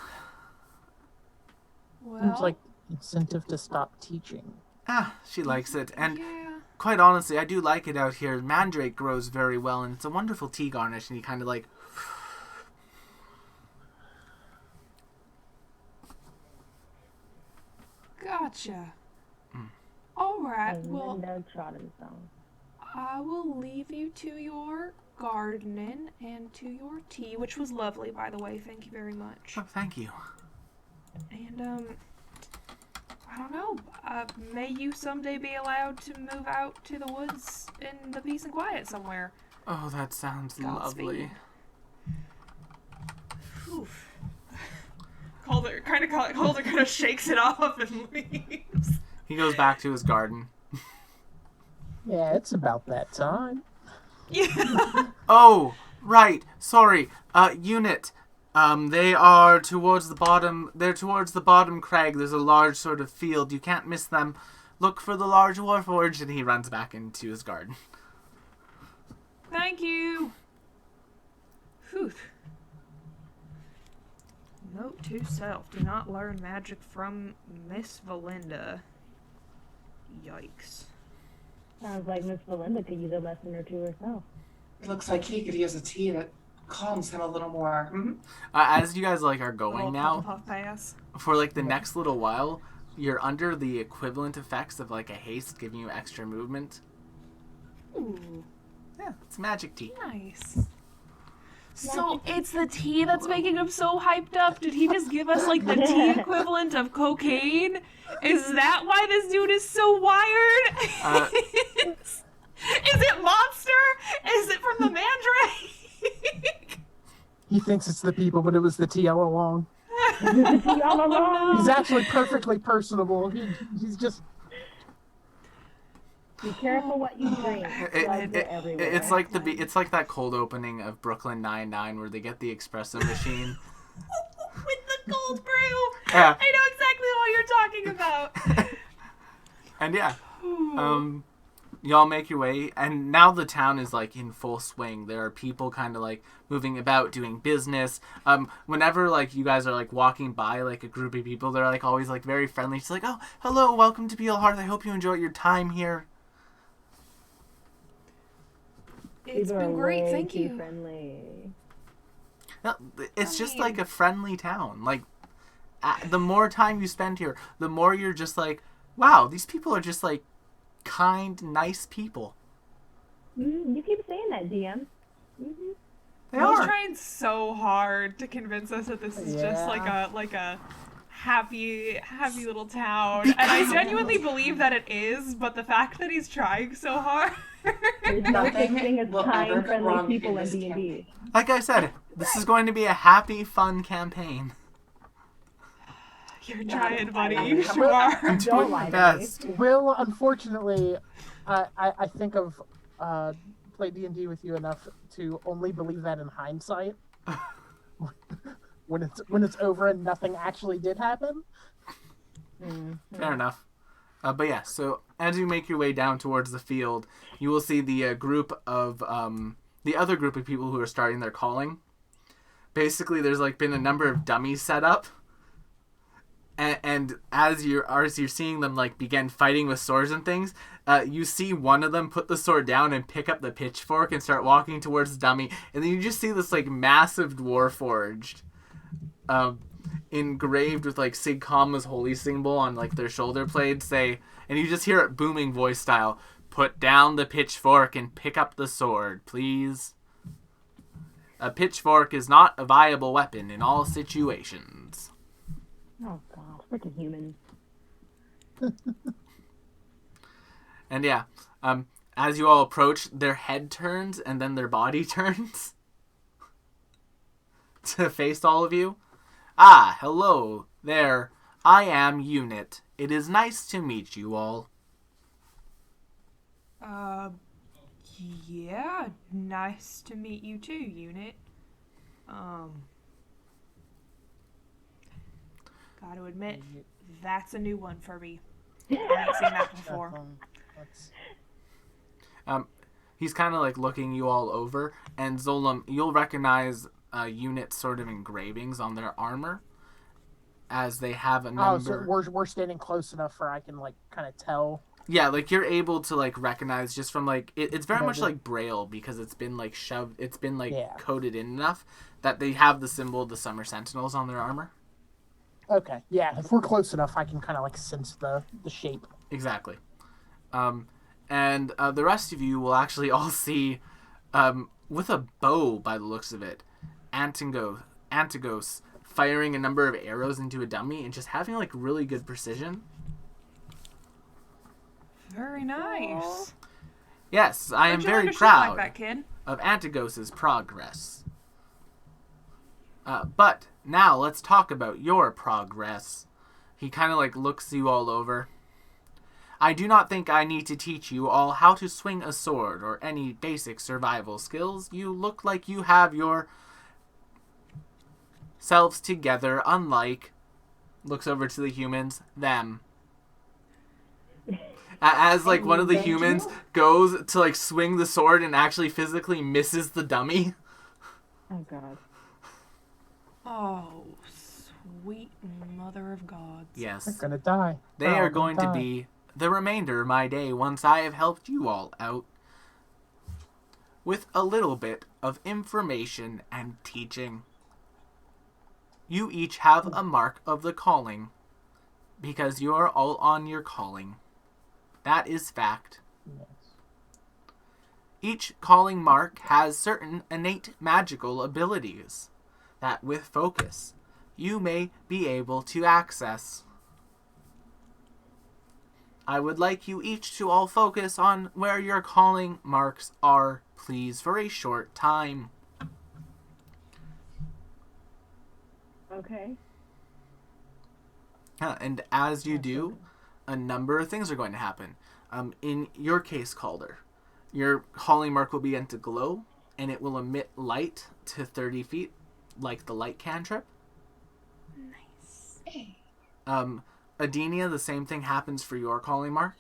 Well, Seems like incentive to stop teaching. She likes it. And yeah. quite honestly, I do like it out here. Mandrake grows very well, and it's a wonderful tea garnish, and he kind of like... Gotcha. All right. Well, Linda Troddenson. I will leave you to your gardening and to your tea, which was lovely, by the way. Thank you very much. Oh, thank you. And I don't know. May you someday be allowed to move out to the woods in the peace and quiet somewhere. Oh, that sounds lovely. Oof. Calder kind of shakes it off and leaves. He goes back to his garden. Yeah, it's about that time. Yeah. Oh, right. Sorry. Unit. They are towards the bottom. They're towards the bottom crag. There's a large sort of field. You can't miss them. Look for the large warforged, and he runs back into his garden. Thank you. Whew. Note to self: do not learn magic from Miss Valinda. Yikes. Sounds like Miss Belinda could use a lesson or two herself. It looks like he could use a tea that calms him a little more. Hmm? As you guys are going Little now, puff pass. for the next little while, you're under the equivalent effects of a haste, giving you extra movement. Ooh, Yeah, it's magic tea. nice. So it's the tea that's making him so hyped up. Did he just give us the tea equivalent of cocaine? Is that why this dude is so wired? Is it monster? Is it from the Mandrake? He thinks it's the people, but it was the tea all along. All along. He's actually perfectly personable. He's just... Be careful what you drink. Drugs are everywhere. It's like that cold opening of Brooklyn Nine-Nine where they get the espresso machine. With the cold brew. Yeah. I know exactly what you're talking about. And yeah, y'all make your way, and now the town is in full swing. There are people kind of moving about, doing business. Whenever you guys are walking by a group of people, they're always very friendly. She's oh, hello, welcome to Peal Hearth. I hope you enjoy your time here. It's People been are great, way thank too you. friendly. No, it's just mean- a friendly town. The more time you spend here, the more you're just wow, these people are just kind, nice people. You keep saying that, DM. They He's are. trying so hard to convince us that this is just a happy little town, and I genuinely believe that it is. But the fact that he's trying so hard. There's no such Nothing thing as will ever kind, go friendly wrong people in in this D&D. Like I said, this is going to be a happy, fun campaign. You're trying, buddy. I You am. sure are. I'm Don't doing my lie to best. Will, unfortunately, I think of play D&D with you enough to only believe that in hindsight. when it's over and nothing actually did happen. Fair enough. But yeah, so as you make your way down towards the field, you will see the group of the other group of people who are starting their calling. Basically, there's been a number of dummies set up, and as you're seeing them begin fighting with swords and things, you see one of them put the sword down and pick up the pitchfork and start walking towards the dummy, and then you just see this massive dwarforged, engraved with Sig Kama's holy symbol on their shoulder blade say, and you just hear it booming voice style, "Put down the pitchfork and pick up the sword, please. A pitchfork is not a viable weapon in all situations." Oh god, freaking humans. And yeah, as you all approach, their head turns and then their body turns to face all of you. "Ah, hello there. I am Unit. It is nice to meet you all." Yeah, nice to meet you too, Unit. Gotta admit, that's a new one for me. I haven't seen that before. He's kind of looking you all over, and Zolam, you'll recognize Unit's sort of engravings on their armor, as they have a number. Oh, so we're standing close enough where I can kind of tell. Yeah, you're able to recognize just from it's very much like Braille, because it's been shoved, it's been coded in enough that they have the symbol of the Summer Sentinels on their armor. Okay, yeah, if we're close enough, I can kind of sense the shape. Exactly. And the rest of you will actually all see, with a bow by the looks of it, Antigos firing a number of arrows into a dummy and just having really good precision. Very nice. Yes, I am Where'd you learn very to shoot proud like that, kid? of Antigos's progress. But now let's talk about your progress. He kind of like looks you all over. I do not think I need to teach you all how to swing a sword or any basic survival skills. You look like you have your selves together, unlike, looks over to the humans, them. As like one of the humans goes to like swing the sword and actually physically misses the dummy. Oh God. Oh, sweet mother of gods. Yes. They're gonna die. They They're are all going gonna to die. be the remainder of my day once I have helped you all out with a little bit of information and teaching. You each have a mark of the calling because you are all on your calling. That is fact. Yes. Each calling mark has certain innate magical abilities that, with focus, you may be able to access. I would like you each to all focus on where your calling marks are, please, for a short time. Okay. And as you do, a number of things are going to happen. In your case, Calder, your calling mark will begin to glow, and it will emit light to 30 feet, like the light cantrip. Nice. Hey. Adenia, the same thing happens for your calling mark.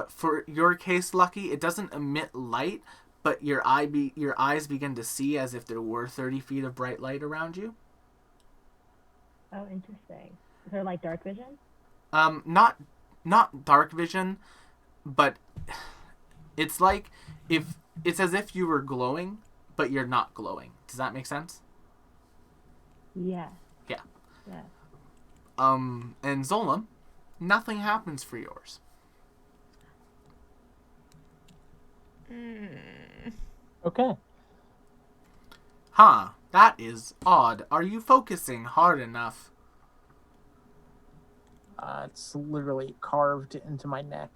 For your case, Lucky, it doesn't emit light, but your eyes begin to see as if there were 30 feet of bright light around you. Oh, interesting. Is there like dark vision? Not dark vision, but it's like it's as if you were glowing, but you're not glowing. Does that make sense? Yeah. Yeah. Yeah. And Zolam, nothing happens for yours. Okay. Huh, that is odd. Are you focusing hard enough? It's literally carved into my neck.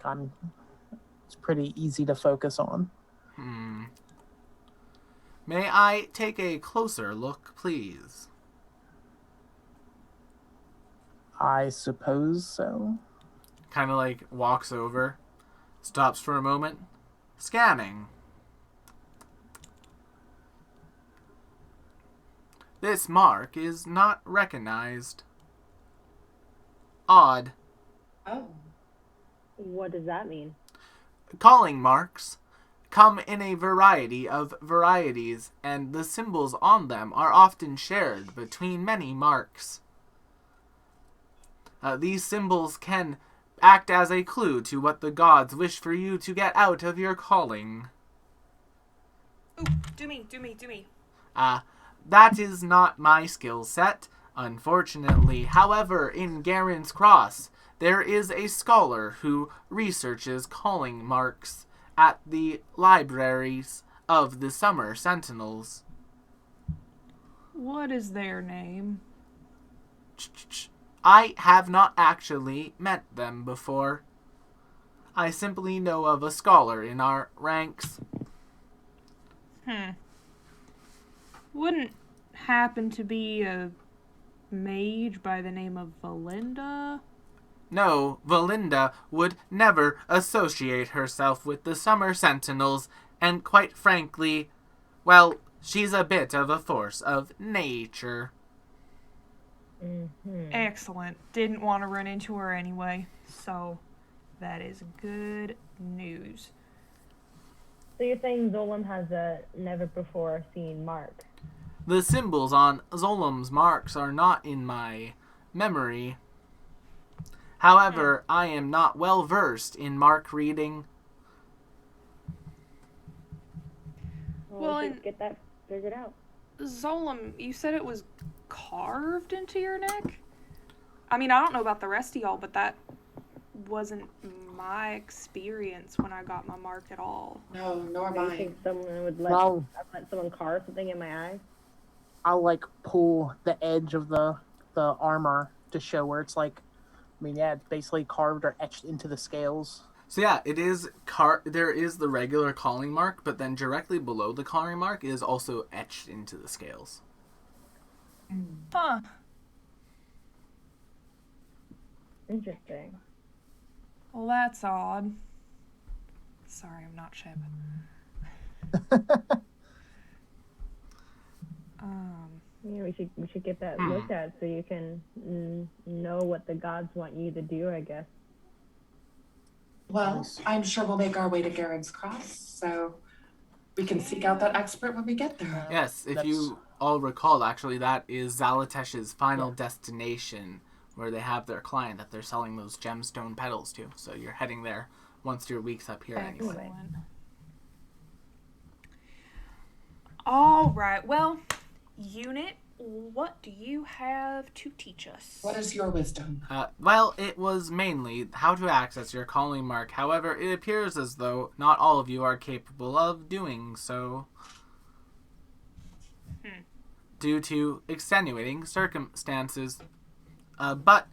It's pretty easy to focus on. May I take a closer look, please? I suppose so. Kind of like walks over, stops for a moment, scanning. This mark is not recognized. Odd. Oh. What does that mean? Calling marks come in a variety of varieties, and the symbols on them are often shared between many marks. These symbols can act as a clue to what the gods wish for you to get out of your calling. Ooh, do me. That is not my skill set, unfortunately. However, in Garen's Cross, there is a scholar who researches calling marks at the libraries of the Summer Sentinels. What is their name? I have not actually met them before. I simply know of a scholar in our ranks. Wouldn't happen to be a mage by the name of Valinda? No, Valinda would never associate herself with the Summer Sentinels, and quite frankly, well, she's a bit of a force of nature. Mm-hmm. Excellent. Didn't want to run into her anyway, so that is good news. So you're saying Zolam has a never before seen mark? The symbols on Zolam's marks are not in my memory. However, I am not well versed in mark reading. Well, we should get that figured out. Zolam, you said it was carved into your neck? I mean, I don't know about the rest of y'all, but that wasn't my experience when I got my mark at all. No, nor Do you mine. think someone would let, Well, let someone carve something in my eye? I'll like pull the edge of the armor to show where it's like I mean, yeah, it's basically carved or etched into the scales. So yeah, it is there is the regular calling mark, but then directly below the calling mark is also etched into the scales. Huh. Interesting. Well, that's odd. Sorry, I'm not Shep. Yeah, we should get that looked at so you can know what the gods want you to do, I guess. Well, I'm sure we'll make our way to Garen's Cross, so we can seek out that expert when we get there. Yes, if you all recall, actually, that is Zalatesh's final destination, where they have their client that they're selling those gemstone petals to. So you're heading there once your week's up here anyway. Excellent. All right. Well, unit, what do you have to teach us? What is your wisdom? Well, it was mainly how to access your calling mark. However, it appears as though not all of you are capable of doing so. Due to extenuating circumstances. But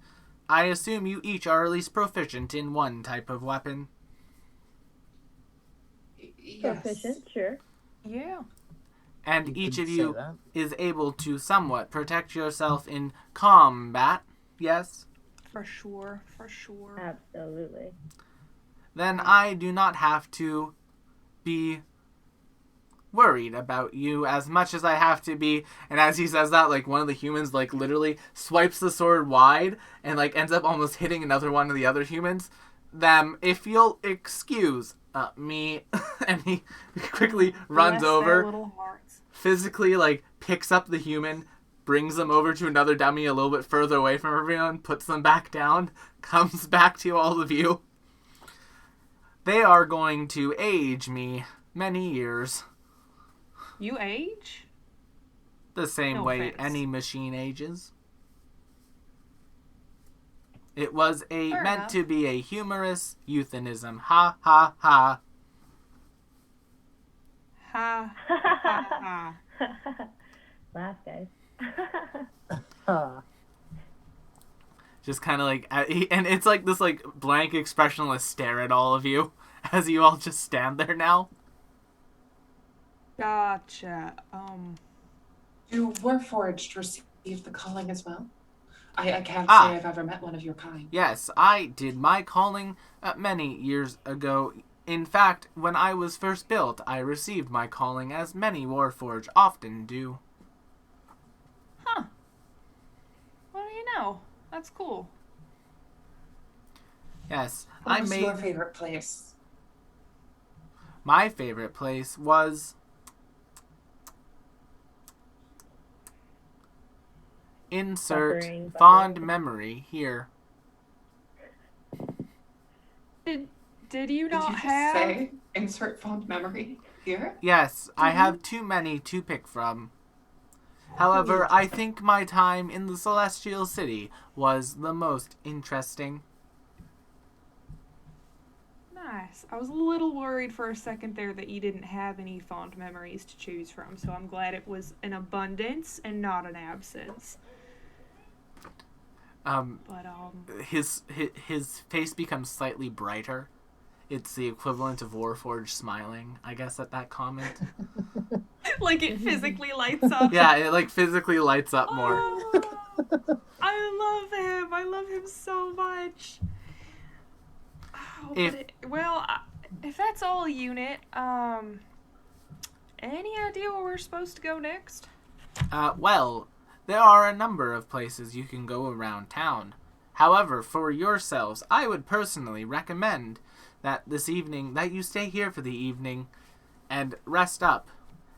I assume you each are at least proficient in one type of weapon. Yes. Proficient, sure. Yeah. And You each could of say you that. is able to somewhat protect yourself in combat, yes? For sure. For sure. Absolutely. Then I do not have to be worried about you as much as I have to be. And as he says that, like, one of the humans, like, literally swipes the sword wide and, like, ends up almost hitting another one of the other humans. If you'll excuse me. And he quickly runs Bless over, their little hearts. physically, like, picks up the human, brings them over to another dummy a little bit further away from everyone, puts them back down, comes back to all of you. They are going to age me many years. You age? The same No way offense. any machine ages. It was Fair meant enough. to be a humorous euphemism. Ha ha ha. Ha ha ha. Laugh, guys. Just kind of like, and it's like this like blank expressionless stare at all of you as you all just stand there now. Gotcha. Do Warforged receive the calling as well? I can't Ah. say I've ever met one of your kind. Yes, I did my calling many years ago. In fact, when I was first built, I received my calling, as many Warforged often do. Huh. What do you know? That's cool. Yes, What was your favorite place? My favorite place was insert Buffering. fond memory here. Did you Did not you just have? say insert fond memory here? Yes, I have too many to pick from. However, I think my time in the Celestial City was the most interesting. Nice. I was a little worried for a second there that you didn't have any fond memories to choose from, so I'm glad it was an abundance and not an absence. But His face becomes slightly brighter. It's the equivalent of Warforged smiling, I guess, at that comment. like it physically lights up. Yeah, it like physically lights up more. Oh, I love him. I love him so much. Oh, if that's all, unit, any idea where we're supposed to go next? Well, there are a number of places you can go around town. However, for yourselves, I would personally recommend that this evening, that you stay here for the evening and rest up.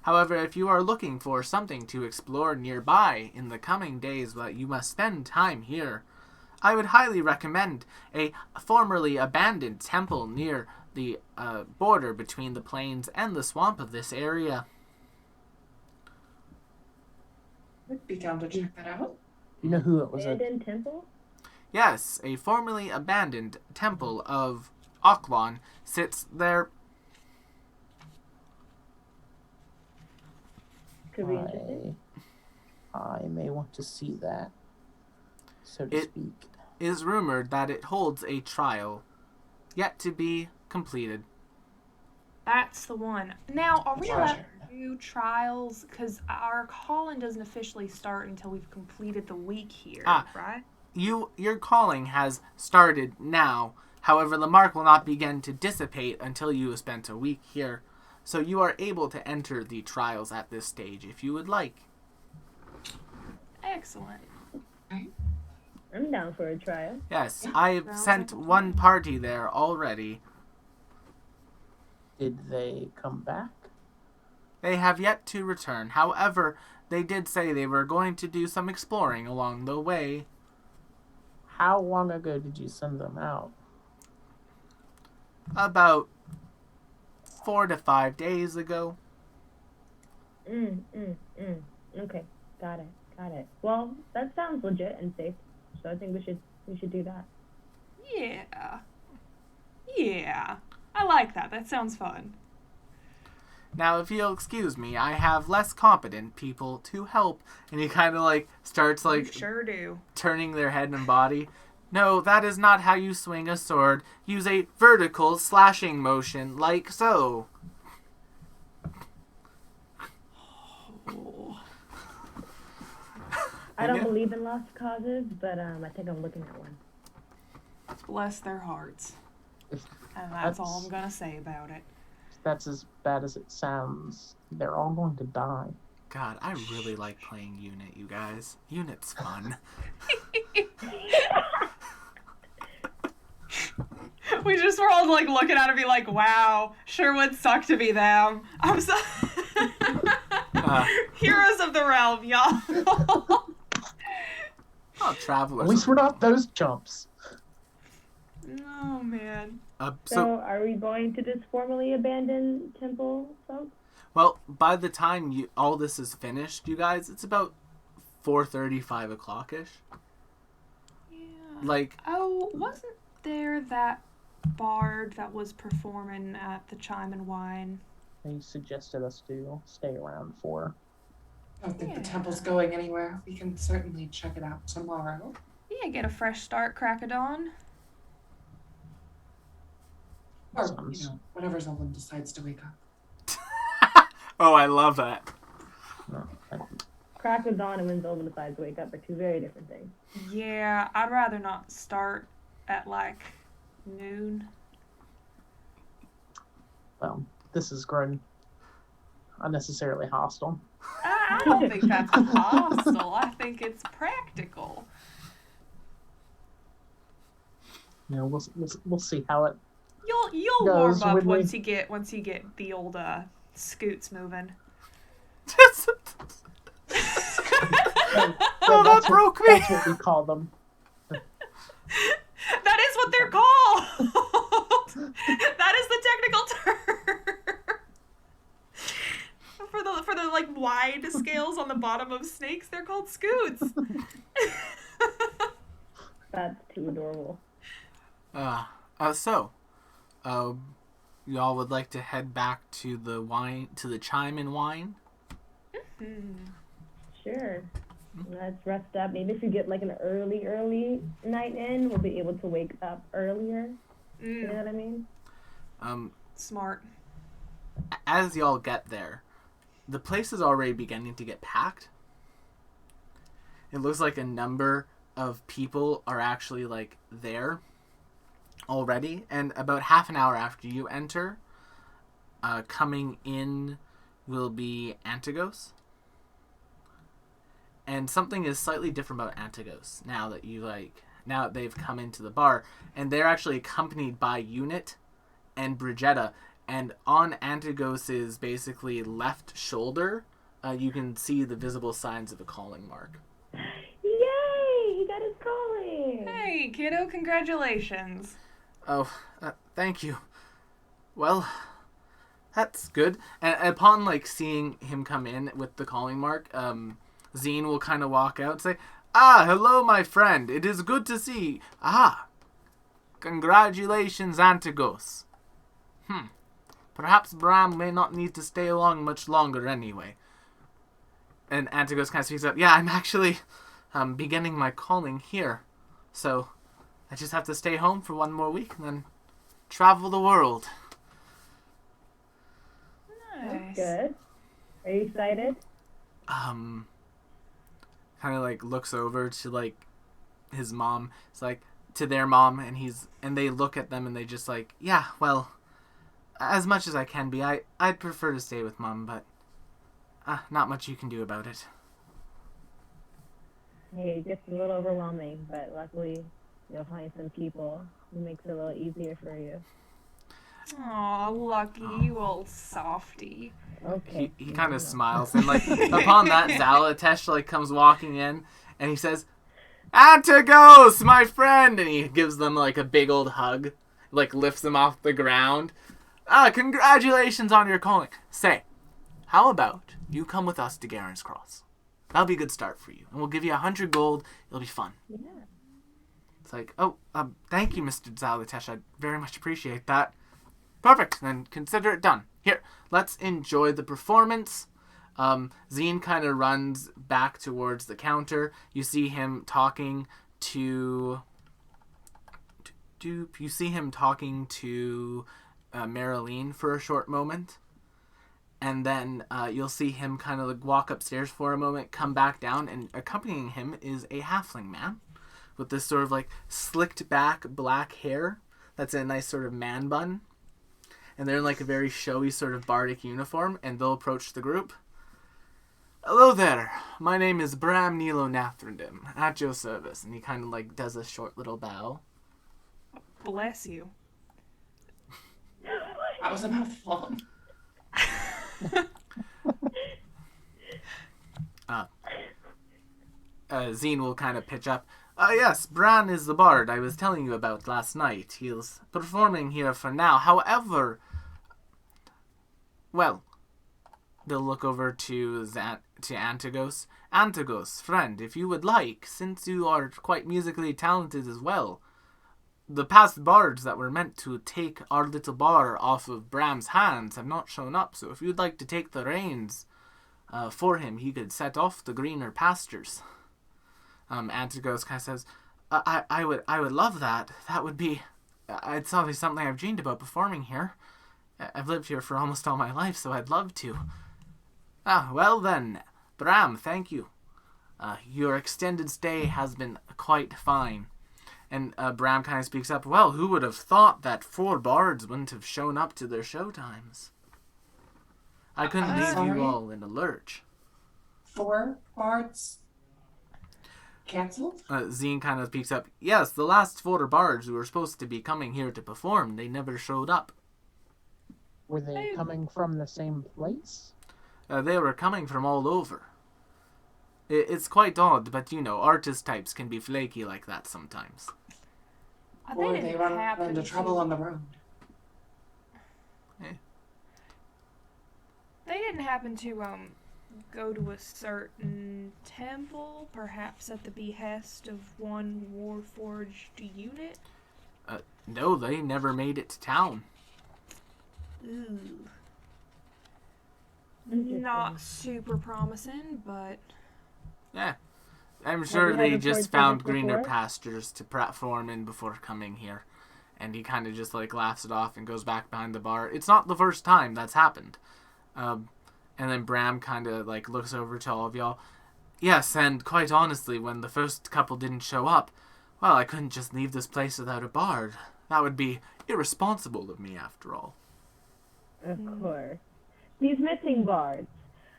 However, if you are looking for something to explore nearby in the coming days that you must spend time here, I would highly recommend a formerly abandoned temple near the border between the plains and the swamp of this area. I'd be down to check that out. You know who it was? Abandoned temple? Yes, a formerly abandoned temple of Oklon sits there. Could be interesting. I may want to see that, so to speak. is rumored that it holds a trial yet to be completed. That's the one. Now, are we allowed Treasure. to do trials? Because our calling doesn't officially start until we've completed the week here, right? Your calling has started now. However, the mark will not begin to dissipate until you have spent a week here. So you are able to enter the trials at this stage if you would like. Excellent. I'm down for a trial. Yes, I've Sounds sent like a one plan. party there already. Did they come back? They have yet to return. However, they did say they were going to do some exploring along the way. How long ago did you send them out? About 4 to 5 days ago. Okay, got it. Well, that sounds legit and safe. So I think we should do that. Yeah. I like that. That sounds fun. Now, if you'll excuse me, I have less competent people to help. And he kind of starts You sure do. turning their head and body. No, that is not how you swing a sword. Use a vertical slashing motion, like so. Oh. I don't believe in lost causes, but I think I'm looking at one. Bless their hearts. And that's all I'm gonna say about it. If that's as bad as it sounds, they're all going to die. God, I really like playing Unit, you guys. Unit's fun. We just were all looking at it and be like, wow, sure would suck to be them. I'm so heroes of the realm, y'all. Oh, travelers. At least we're not those chumps. Oh man. So are we going to this formerly abandoned temple, folks? Well, by the time all this is finished, you guys, it's about 4:30, 5 o'clock-ish. Yeah. Wasn't there that bard that was performing at the Chime and Wine? They suggested us to stay around for. I don't think the temple's going anywhere. We can certainly check it out tomorrow. Yeah, get a fresh start, crack of dawn. Or, whenever Zolan decides to wake up. Oh, I love that. Crack of dawn and when Zolman decides to wake up are two very different things. Yeah, I'd rather not start at noon. Well, this is grown unnecessarily hostile. I don't think that's hostile. I think it's practical. You know, we'll see how it. You'll warm Goes up when we- once you get the old scoots moving. Oh, that broke me. That's what we call them. That is what they're called. That is the technical term. For the wide scales on the bottom of snakes, they're called scoots. That's too adorable. Y'all would like to head back to the Chime and Wine? Sure. Let's rest up. Maybe if we get an early night in, we'll be able to wake up earlier. You know what I mean? Smart. As y'all get there, the place is already beginning to get packed. It looks like a number of people are actually there already, and about half an hour after you enter, coming in will be Antigos. And something is slightly different about Antigos now that they've come into the bar, and they're actually accompanied by Unit and Brigetta. And on Antigos's basically left shoulder, you can see the visible signs of a calling mark. Yay! He got his calling! Hey, kiddo, congratulations. Oh, thank you. Well, that's good. And upon seeing him come in with the calling mark, Zine will kind of walk out and say, "Ah, hello, my friend. It is good to see. Ah, congratulations, Antigos. Perhaps Bram may not need to stay along much longer anyway." And Antigos kind of speaks up, "Yeah, I'm actually beginning my calling here. So I just have to stay home for 1 more week and then travel the world. Nice. Good. Are you excited? Kind of like looks over to like his mom. It's like to their mom, and they look at them and they just like, yeah, well, as much as I can be, I'd prefer to stay with Mom, but not much you can do about it. Hey, it gets a little overwhelming, but luckily you'll find some people who makes it a little easier for you. Aw, lucky you old softy. Okay. He kind of smiles, and like upon that, Zalatesh like comes walking in, and he says, "Antigos, my friend," and he gives them like a big old hug, like lifts them off the ground. Congratulations on your calling. Say, how about you come with us to Garen's Cross? That'll be a good start for you, and we'll give you 100 gold. It'll be fun. Yeah. It's like, thank you, Mr. Zalatesh. I very much appreciate that. Perfect. Then consider it done. Here, let's enjoy the performance. Zine kind of runs back towards the counter. You see him talking to Marilyn for a short moment. And then you'll see him kind of like walk upstairs for a moment, come back down, and accompanying him is a halfling man with this sort of like slicked back black hair that's in a nice sort of man bun. And they're in like a very showy sort of bardic uniform, and they'll approach the group. Hello there. My name is Bram Nilo Nathrandim, at your service. And he kind of like does a short little bow. Bless you. That was a mouthful. Zine will kind of pitch up. Yes, Bran is the bard I was telling you about last night. He's performing here for now. However, well, they'll look over to Antigos. Antigos, friend, if you would like, since you are quite musically talented as well, the past bards that were meant to take our little bar off of Bram's hands have not shown up, so if you'd like to take the reins for him, he could set off the greener pastures. Antigos kind of says, I would love that. That would be, it's obviously something I've dreamed about performing here. I've lived here for almost all my life, so I'd love to. Well then, Bram, thank you. Your extended stay has been quite fine. And Bram kind of speaks up, well, who would have thought that 4 bards wouldn't have shown up to their show times? I couldn't leave sorry? you all in a lurch. 4 bards canceled? Zine kind of speaks up, yes, the last 4 bards who were supposed to be coming here to perform, they never showed up. Were they coming from the same place? They were coming from all over. It's quite odd, but you know, artist types can be flaky like that sometimes. Or they run into trouble on the road. They didn't happen to go to a certain temple, perhaps at the behest of one warforged unit? No, they never made it to town. Ooh. Not super promising, but... Yeah. I'm sure you they had just reports of found this greener before? pastures to perform in before coming here. And he kind of just like laughs it off and goes back behind the bar. It's not the first time that's happened. And then Bram kind of like looks over to all of y'all. Yes, and quite honestly, when the first couple didn't show up, well, I couldn't just leave this place without a bard. That would be irresponsible of me, after all. Of course. These missing bards.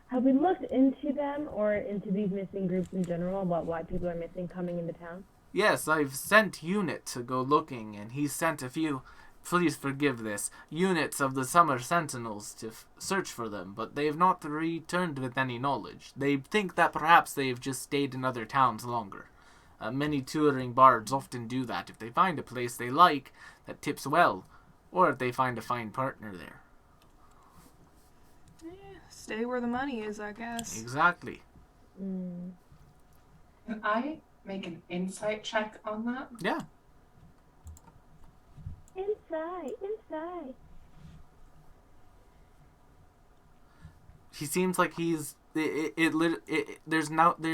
Have we looked into them or into these missing groups in general about why people are missing coming into town? Yes, I've sent Unit to go looking, and he sent a few, please forgive this, units of the Summer Sentinels to search for them, but they have not returned with any knowledge. They think that perhaps they have just stayed in other towns longer. Many touring bards often do that if they find a place they like that tips well, or if they find a fine partner there. Stay where the money is, I guess. Exactly. Mm. Can I make an insight check on that? Yeah. Inside. He seems like he's there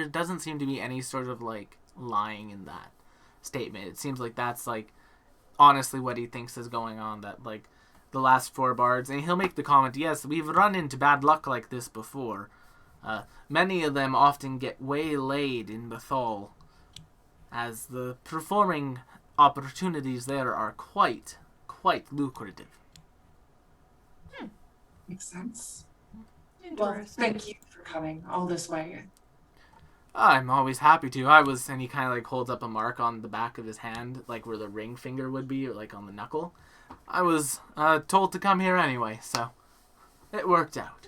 doesn't seem to be any sort of like lying in that. statement. It seems like that's like honestly what he thinks is going on, that like the last 4 bards, and he'll make the comment, yes, we've run into bad luck like this before. Many of them often get waylaid in the Thal, as the performing opportunities there are quite lucrative. Makes sense. Well, Interesting. thank you for coming all this way. I'm always happy to. And he kind of like holds up a mark on the back of his hand, like where the ring finger would be, or like on the knuckle. I was told to come here anyway, so it worked out.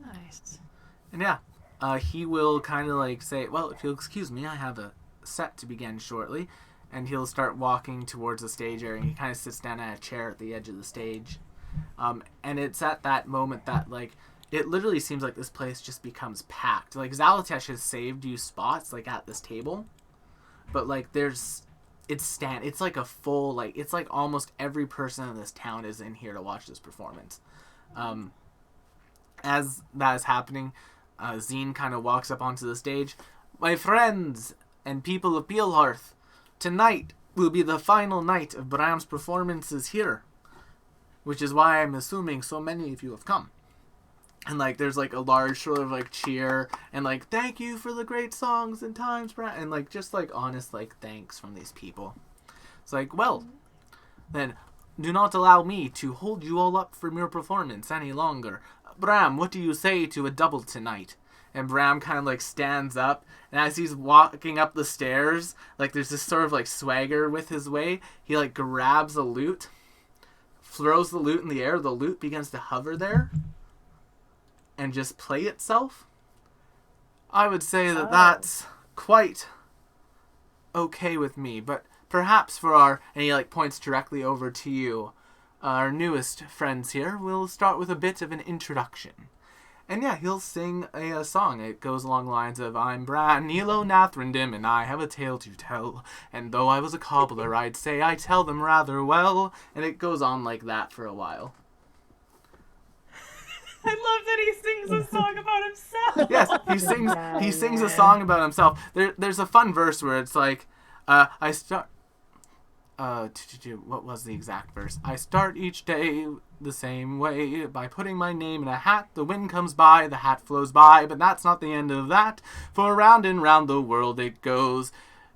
Nice. And yeah, he will kind of like say, well, if you'll excuse me, I have a set to begin shortly. And he'll start walking towards the stage area, and he kind of sits down at a chair at the edge of the stage. And it's at that moment that, like, it literally seems like this place just becomes packed. Like, Zalatesh has saved you spots, like, at this table. But, like, it's like a full, like, it's like almost every person in this town is in here to watch this performance. As that is happening, Zine kind of walks up onto the stage. My friends and people of Peal Hearth, tonight will be the final night of Bram's performances here, which is why I'm assuming so many of you have come. And like, there's like a large sort of like cheer and like, thank you for the great songs and times, Bram, and like just like honest like thanks from these people. It's like, well, then do not allow me to hold you all up from your performance any longer. Bram, what do you say to a double tonight? And Bram kind of like stands up, and as he's walking up the stairs, like there's this sort of like swagger with his way. He like grabs a lute, throws the lute in the air. The lute begins to hover there and just play itself. I would say that that's quite okay with me, but perhaps for our, and he like points directly over to you, our newest friends here, we'll start with a bit of an introduction. And yeah, he'll sing a song. It goes along the lines of, I'm Bran Nilo Nathrandim, and I have a tale to tell. And though I was a cobbler, I'd say I tell them rather well. And it goes on like that for a while. I love that he sings a song about himself. Yes, he sings a song about himself. There's a fun verse where it's like, what was the exact verse? I start each day the same way, by putting my name in a hat. The wind comes by, the hat flows by, but that's not the end of that, for round and round the world it goes.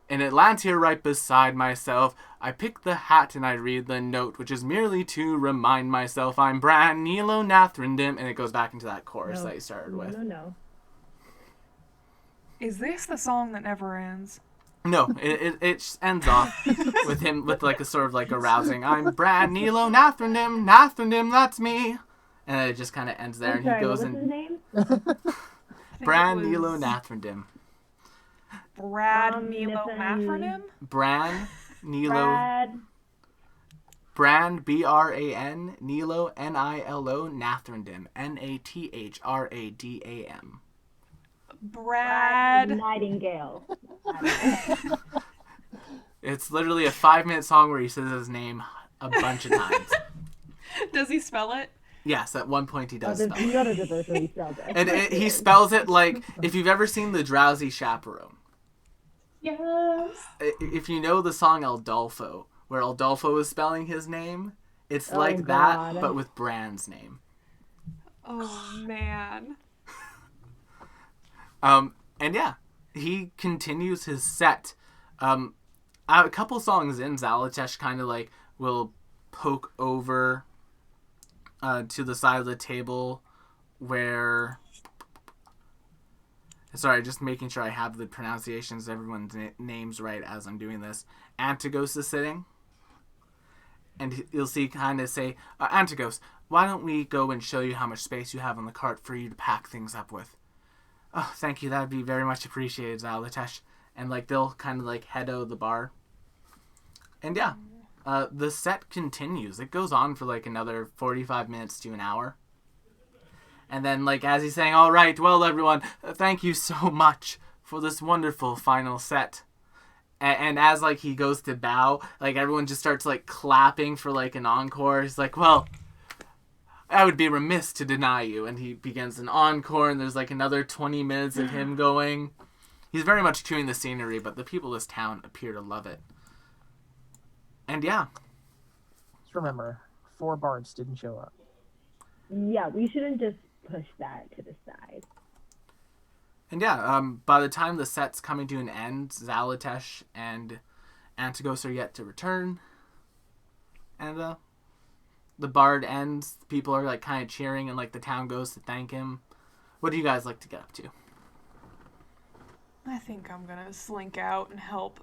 And it lands here right beside myself. I pick the hat and I read the note, which is merely to remind myself I'm Bran Nilo Nathrandim, and it goes back into that chorus that you started with. No. Is this the song that never ends? No, it ends off with him with like a sort of like a rousing, I'm Bran Nilo Nathrandim, that's me. And it just kind of ends there, and he goes what was his name? Bran Nilo Nathrandim. Brad Milo Mafranim? Bran Nilo. Bran B-R-A-N Nilo N-I-L-O Nathrandim N-A-T-H-R-A-D-A-M. Brad Nightingale. It's literally a 5-minute song where he says his name a bunch of times. Does he spell it? Yes, at one point he does spell it. None of the version he spells it. And he spells it like, if you've ever seen The Drowsy Chaperone. Yes. If you know the song Aldolfo, where Aldolfo is spelling his name, it's like God. that, but with Bran's name. Oh, man. And yeah, he continues his set. A couple songs in, Zalatesh kind of like will poke over to the side of the table where... Sorry, just making sure I have the pronunciations of everyone's names right as I'm doing this. Antigos is sitting. And you'll see kind of say, Antigos, why don't we go and show you how much space you have on the cart for you to pack things up with? Oh, thank you. That would be very much appreciated, Zalatesh. And like they'll kind of like head out of the bar. And yeah, the set continues. It goes on for like another 45 minutes to an hour. And then, like, as he's saying, all right, well, everyone, thank you so much for this wonderful final set. And as, like, he goes to bow, like, everyone just starts, like, clapping for, like, an encore. He's like, well, I would be remiss to deny you. And he begins an encore, and there's, like, another 20 minutes of him going. He's very much chewing the scenery, but the people of this town appear to love it. And yeah. Just remember, 4 bards didn't show up. Yeah, we shouldn't just push that to the side. And yeah, by the time the set's coming to an end, Zalatesh and Antigos are yet to return. And the bard ends. People are like kind of cheering, and like the town goes to thank him. What do you guys like to get up to? I think I'm gonna slink out and help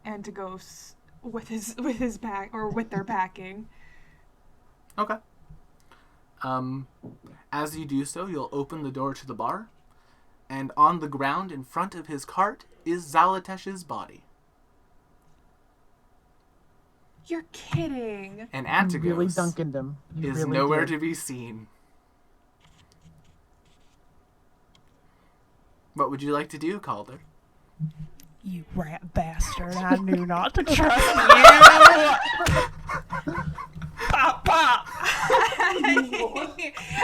Antigos with his back or with their packing. Okay. As you do so, you'll open the door to the bar, and on the ground in front of his cart is Zalatesh's body. You're kidding. And You Antigos really dunking them. You is really nowhere did. to be seen. What would you like to do, Calder? You rat bastard! I knew not to trust you. Pop, pop.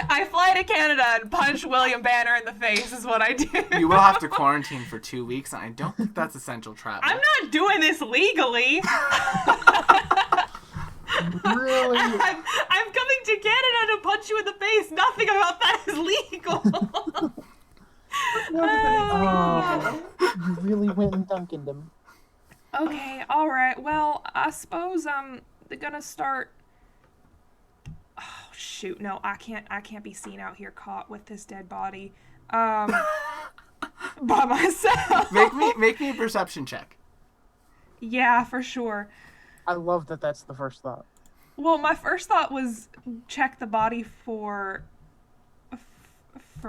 I fly to Canada and punch William Banner in the face. Is what I do. You will have to quarantine for 2 weeks, and I don't think that's essential travel. I'm not doing this legally. Really? I'm coming to Canada to punch you in the face. Nothing about that is legal. Oh, you really went and dunking them. Okay, all right. Well, I suppose they're gonna start. Oh shoot! No, I can't be seen out here caught with this dead body. By myself. Make me a perception check. Yeah, for sure. I love that that's the first thought. Well, my first thought was check the body for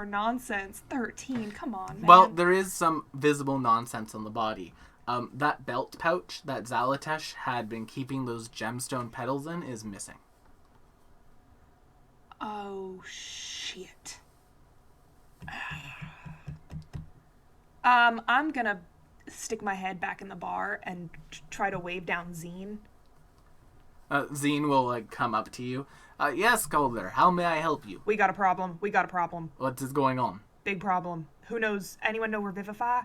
nonsense. 13. Come on, man. Well, there is some visible nonsense on the body. That belt pouch that Zalatesh had been keeping those gemstone petals in is missing. Oh shit. I'm gonna stick my head back in the bar and try to wave down Zine. Zine will like come up to you. Yes, Calder, how may I help you? We got a problem. What is going on? Big problem. Who knows? Anyone know Revivify?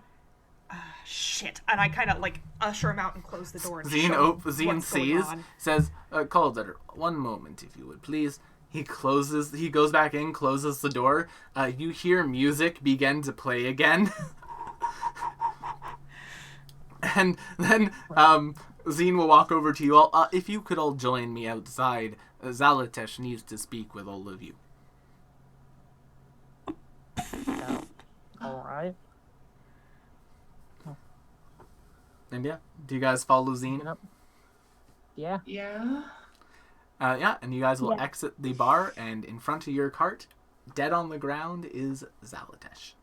Shit. And I kind of like usher him out and close the door. And Zine what's sees, going on. says, Calder, one moment if you would please. He goes back in, closes the door. You hear music begin to play again. And then Zine will walk over to you all. If you could all join me outside, Zalatesh needs to speak with all of you. Yeah. All right. And yeah, do you guys follow Zine? Yep. Yeah. Yeah. Yeah, and you guys will Yeah. exit the bar, and in front of your cart, dead on the ground, is Zalatesh.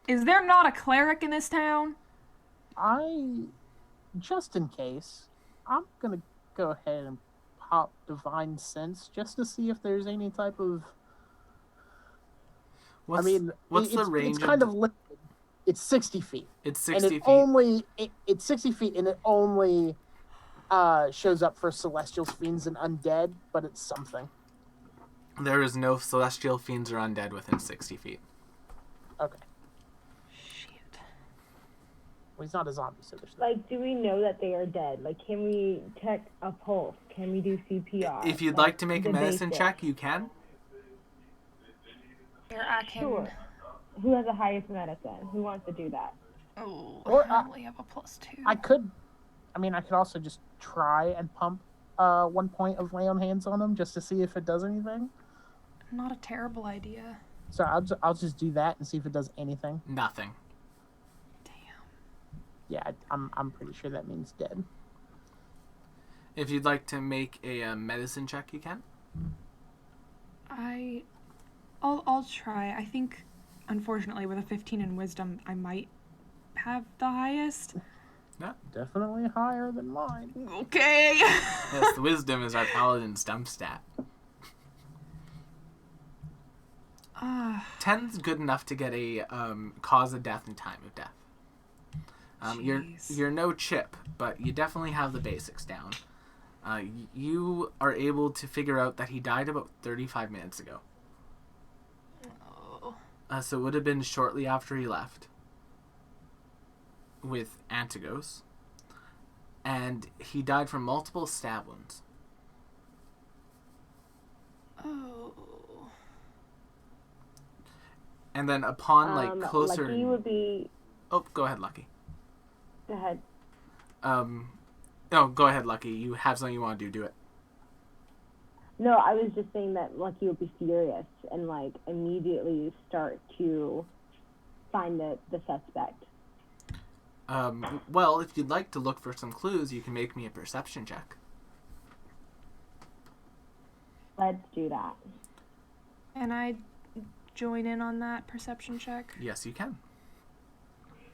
Is there not a cleric in this town? Just in case, I'm gonna go ahead and pop Divine Sense just to see if there's any type of. What's the range? It's kind of limited. It's 60 feet. It's And 60 it feet. it's 60 feet, and it only shows up for celestial fiends and undead, but it's something. There is no celestial fiends or undead within 60 feet. Okay. Shit. Well, he's not a zombie, so there's Like, do we know that they are dead? Like, can we check a pulse? Can we do CPR? If you'd like to make a the medicine basics. check, you can. Here I can. Sure. Who has the highest medicine? Who wants to do that? Oh, Or, I only have a +2. I could also just try and pump 1 point of lay on hands on him just to see if it does anything. Not a terrible idea. So I'll just do that and see if it does anything. Nothing. Damn. Yeah, I'm pretty sure that means dead. If you'd like to make a medicine check, you can. I'll try. I think, unfortunately, with a 15 in wisdom, I might have the highest. Definitely higher than mine. Okay. Yes, the wisdom is our paladin's dump stat. 10's good enough to get a cause of death and time of death. You're no chip, but you definitely have the basics down. You are able to figure out that he died about 35 minutes ago. So it would have been shortly after he left with Antigos. And he died from multiple stab wounds. Oh. And then upon, closer... Lucky would be... Oh, go ahead, Lucky. Go ahead. No, go ahead, Lucky. You have something you want to do it. No, I was just saying that Lucky would be furious and, immediately start to find the suspect. Well, if you'd like to look for some clues, you can make me a perception check. Let's do that. And I join in on that perception check? Yes, you can.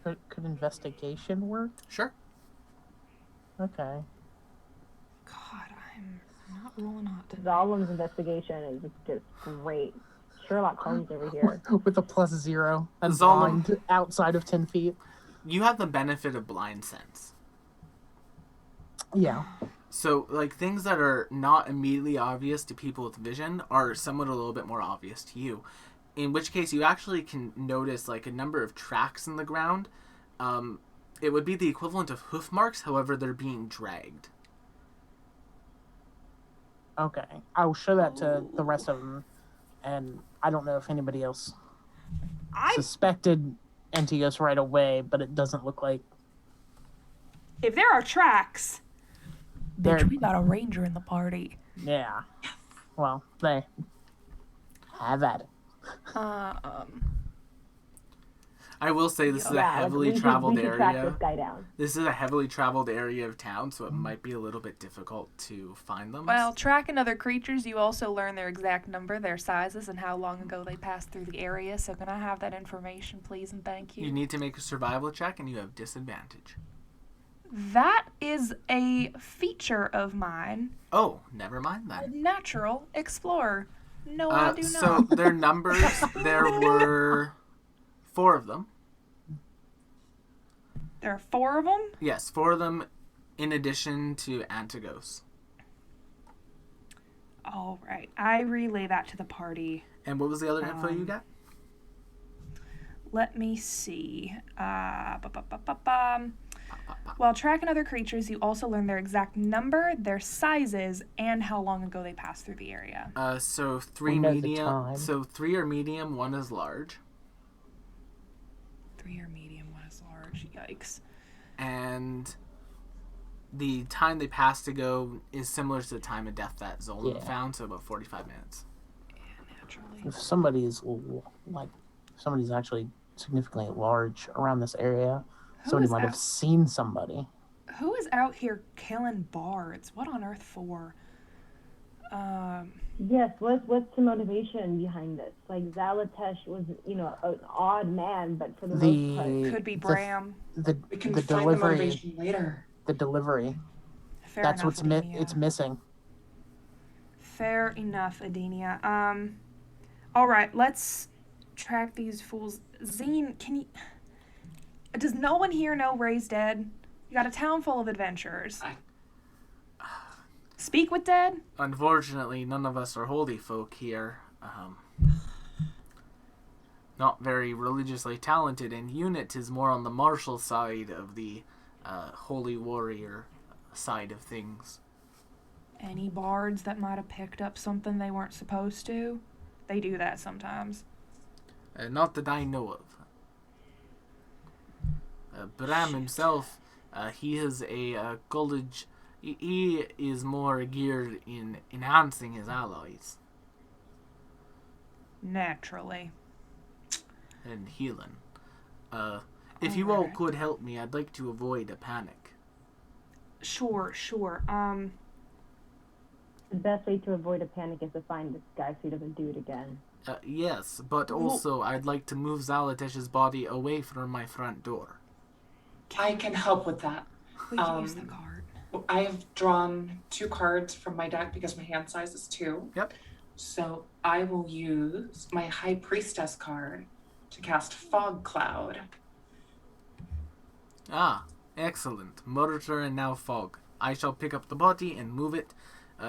Could investigation work? Sure. Okay. God, I'm not rolling hot today. Zollum's investigation is just great. Sherlock Holmes over here. With a +0 and Zollum- blind outside of 10 feet. You have the benefit of blind sense. Yeah. So, things that are not immediately obvious to people with vision are somewhat a little bit more obvious to you. In which case, you actually can notice, a number of tracks in the ground. It would be the equivalent of hoof marks, however, they're being dragged. Okay. I'll show that to the rest of them. And I don't know if anybody else suspected Antios right away, but it doesn't look like... If there are tracks, There- bitch, we got a ranger in the party. Yeah. Well, they have at it. I will say this is a heavily we traveled should track area. this guy down. This is a heavily traveled area of town, so it might be a little bit difficult to find them. Well, tracking other creatures, you also learn their exact number, their sizes, and how long ago they passed through the area. So can I have that information, please, and thank you? You need to make a survival check, and you have disadvantage. That is a feature of mine. Oh, never mind A then. natural explorer. No, I do So not. their numbers, there were 4 of them. There are 4 of them? Yes, 4 of them in addition to Antigos. All right. I relay that to the party. And what was the other info you got? Let me see. While tracking other creatures, you also learn their exact number, their sizes, and how long ago they passed through the area. So 3 We know the medium. time. So 3 are medium, 1 is large. 3 are medium, 1 is large. Yikes. And the time they passed ago is similar to the time of death that Zolan found, so about 45 minutes. Yeah, naturally. If somebody's somebody's actually significantly large around this area, somebody is might have out- seen somebody. Who is out here killing bards? What on earth for? Yes, what's the motivation behind this? Zalatesh was, an odd man, but for the most part... Could be Bram. The We can the find the delivery. motivation later. The delivery. Fair That's enough, what's Adenia. it's missing. Fair enough, Adenia. All right, let's track these fools. Zine, can you... Does no one here know Ray's dead? You got a town full of adventurers. Speak with dead? Unfortunately, none of us are holy folk here. Not very religiously talented, and Unit is more on the martial side of the holy warrior side of things. Any bards that might have picked up something they weren't supposed to? They do that sometimes. Not that I know of. Bram himself, he is a college... He is more geared in enhancing his allies Naturally. and healing. If you all could help me, I'd like to avoid a panic. Sure. The best way to avoid a panic is to find this guy so he doesn't do it again. Yes, but also I'd like to move Zalatesh's body away from my front door. I can help with that. We can use the card. I have drawn 2 cards from my deck because my hand size is 2. Yep. So I will use my High Priestess card to cast Fog Cloud. Ah, excellent. Murder and now fog. I shall pick up the body and move it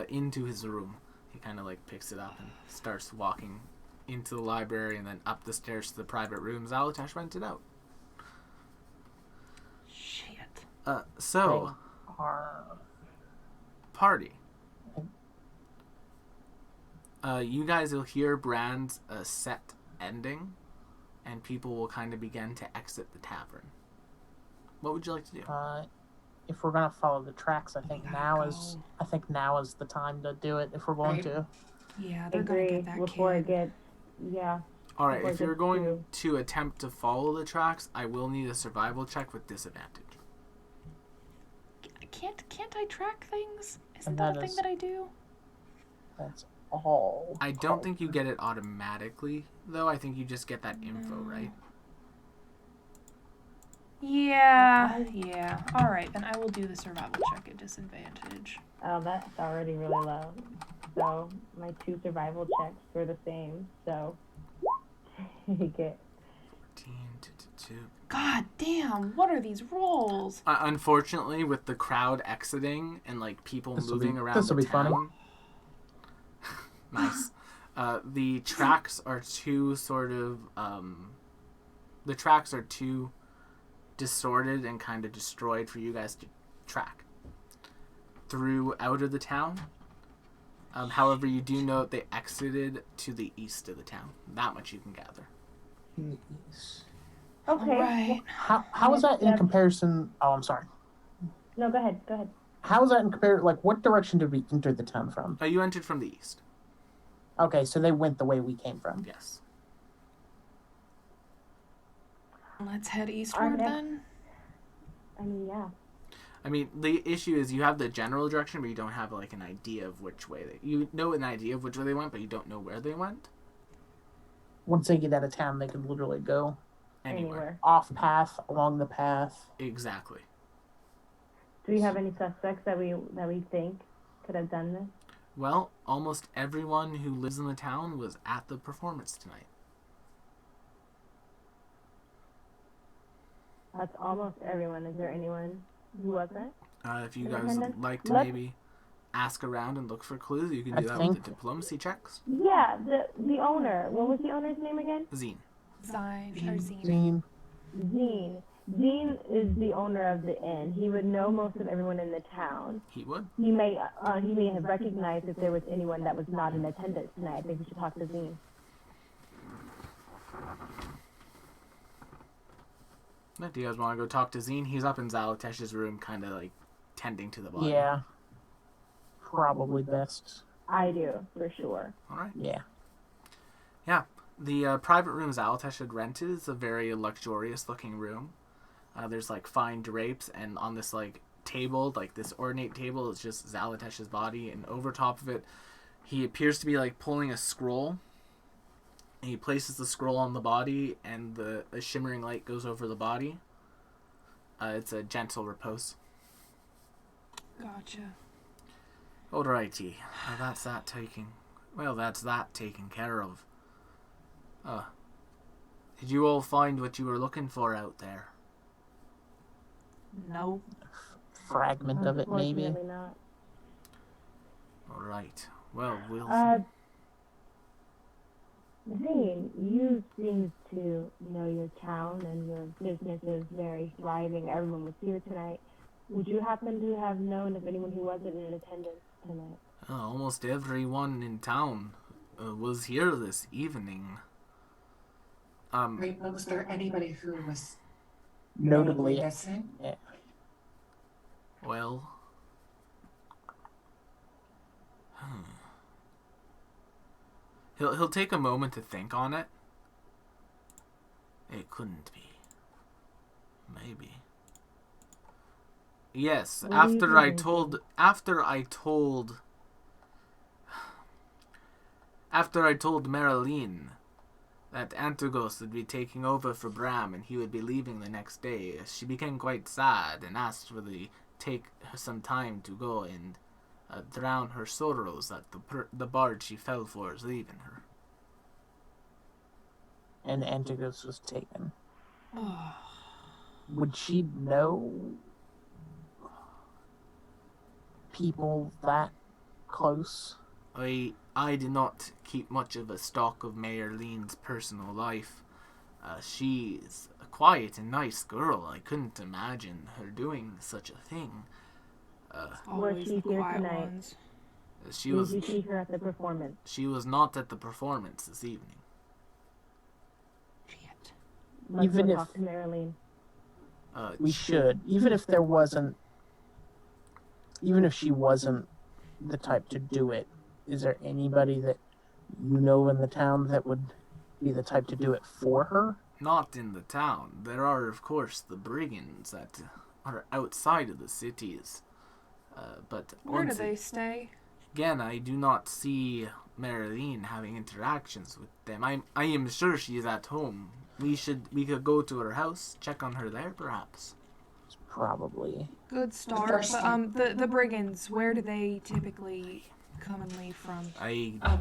into his room. He kind of picks it up and starts walking into the library and then up the stairs to the private room Zalatash rented out. Shit. So, Are... party. You guys will hear Brand's set ending, and people will kind of begin to exit the tavern. What would you like to do? If we're gonna follow the tracks, I think gotta now go. is the time to do it. If we're going Right. to. Yeah, they're Agree. gonna get that Before kid. it gets, yeah. All right, Before if it you're gets going to attempt to follow the tracks, I will need a survival check with disadvantage. Can't I track things? Isn't And that that a thing is- that I do? That's all. I don't think you get it automatically, though. I think you just get that info, right? Yeah. All right, then I will do the survival check at disadvantage. Oh, that's already really low. So my 2 survival checks were the same. So you get 14 to 2. God damn! What are these rolls? Unfortunately, with the crowd exiting and like people moving around this'll the be funny. town, nice. The tracks are too the tracks are too distorted and kind of destroyed for you guys to track through out of the town. However, you do know that they exited to the east of the town. That much you can gather. Yes. okay. All right. How is that in That's- comparison? Oh, I'm sorry. No, go ahead. Go ahead. How is that in comparison? Like, what direction did we enter the town from? You entered from the east. Okay, so they went the way we came from. Yes. Let's head eastward next- then. I mean, yeah. I mean, the issue is you have the general direction, but you don't have like an idea of which way you know an idea of which way they went, but you don't know where they went. Once they get out of town, they can literally go Anywhere. off path, along the path. Exactly. Do we have any suspects that we think could have done this? Well, almost everyone who lives in the town was at the performance tonight. That's almost everyone. Is there anyone who wasn't? If you In guys would attendance? like to Let's- maybe ask around and look for clues, you can I do that think- with the diplomacy checks. Yeah, the owner. What was the owner's name again? Zine. Zine. Zine. Zine. Zine is the owner of the inn. He would know most of everyone in the town. He would. He may have recognized if there was anyone that was not in attendance tonight. I think we should talk to Zine. Do you guys want to go talk to Zine? He's up in Zalatesh's room, kind of like tending to the body. Yeah. Probably best. I do, for sure. All right. Yeah. The private room Zalatesh had rented is a very luxurious looking room. There's like fine drapes, and on this like table, like this ornate table, is just Zalatesh's body, and over top of it, he appears to be like pulling a scroll. And he places the scroll on the body, and a shimmering light goes over the body. It's a gentle repose. Gotcha. Alrighty, that's that taken care of. Did you all find what you were looking for out there? No. Fragment of it, maybe. Unfortunately not. Alright, well, we'll... Zane, you seem to know your town and your business is very thriving. Everyone was here tonight. Would you happen to have known of anyone who wasn't in attendance tonight? almost everyone in town was here this evening. Right, but was there anybody who was Notably. missing? Yeah. Well... He'll take a moment to think on it. It couldn't be. Maybe. Yes, What are you after I doing? told Marilyn that Antagos would be taking over for Bram and he would be leaving the next day, she became quite sad and asked for take some time to go and drown her sorrows that the bard she fell for is leaving her. And Antigos was taken. Oh, Would she know people that close I did not keep much of a stock of Mayor Lean's personal life. She's a quiet and nice girl. I couldn't imagine her doing such a thing. Always she the here quiet tonight? ones. She Did was you see her at the performance? she was not at the performance this evening. Shit. Let's Even go if- talk to Marilyn. We should, even if there wasn't, even if she wasn't the type to do it. Is there anybody that you know in the town that would be the type to do it for her? Not in the town. There are, of course, the brigands that are outside of the cities. But Where do once they stay? again, I do not see Marilyn having interactions with them. I am sure she is at home. We could go to her house, check on her there, perhaps. Probably. Good start. first But the brigands, where do they typically come and leave from?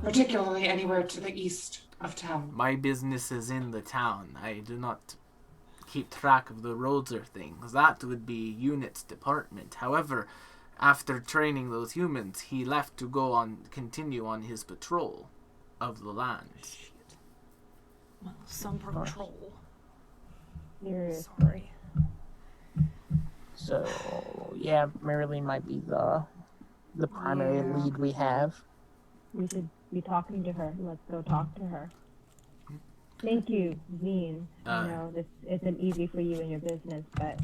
Particularly anywhere to the east of town. My business is in the town. I do not keep track of the roads or things. That would be Unit's department. However, after training those humans, he left to continue on his patrol of the land. Well, some patrol. Seriously. Sorry. So yeah, Marilyn might be the primary Yeah. lead we have. We should be talking to her. Let's go talk to her. Thank you, Zine. I know this isn't easy for you in your business, but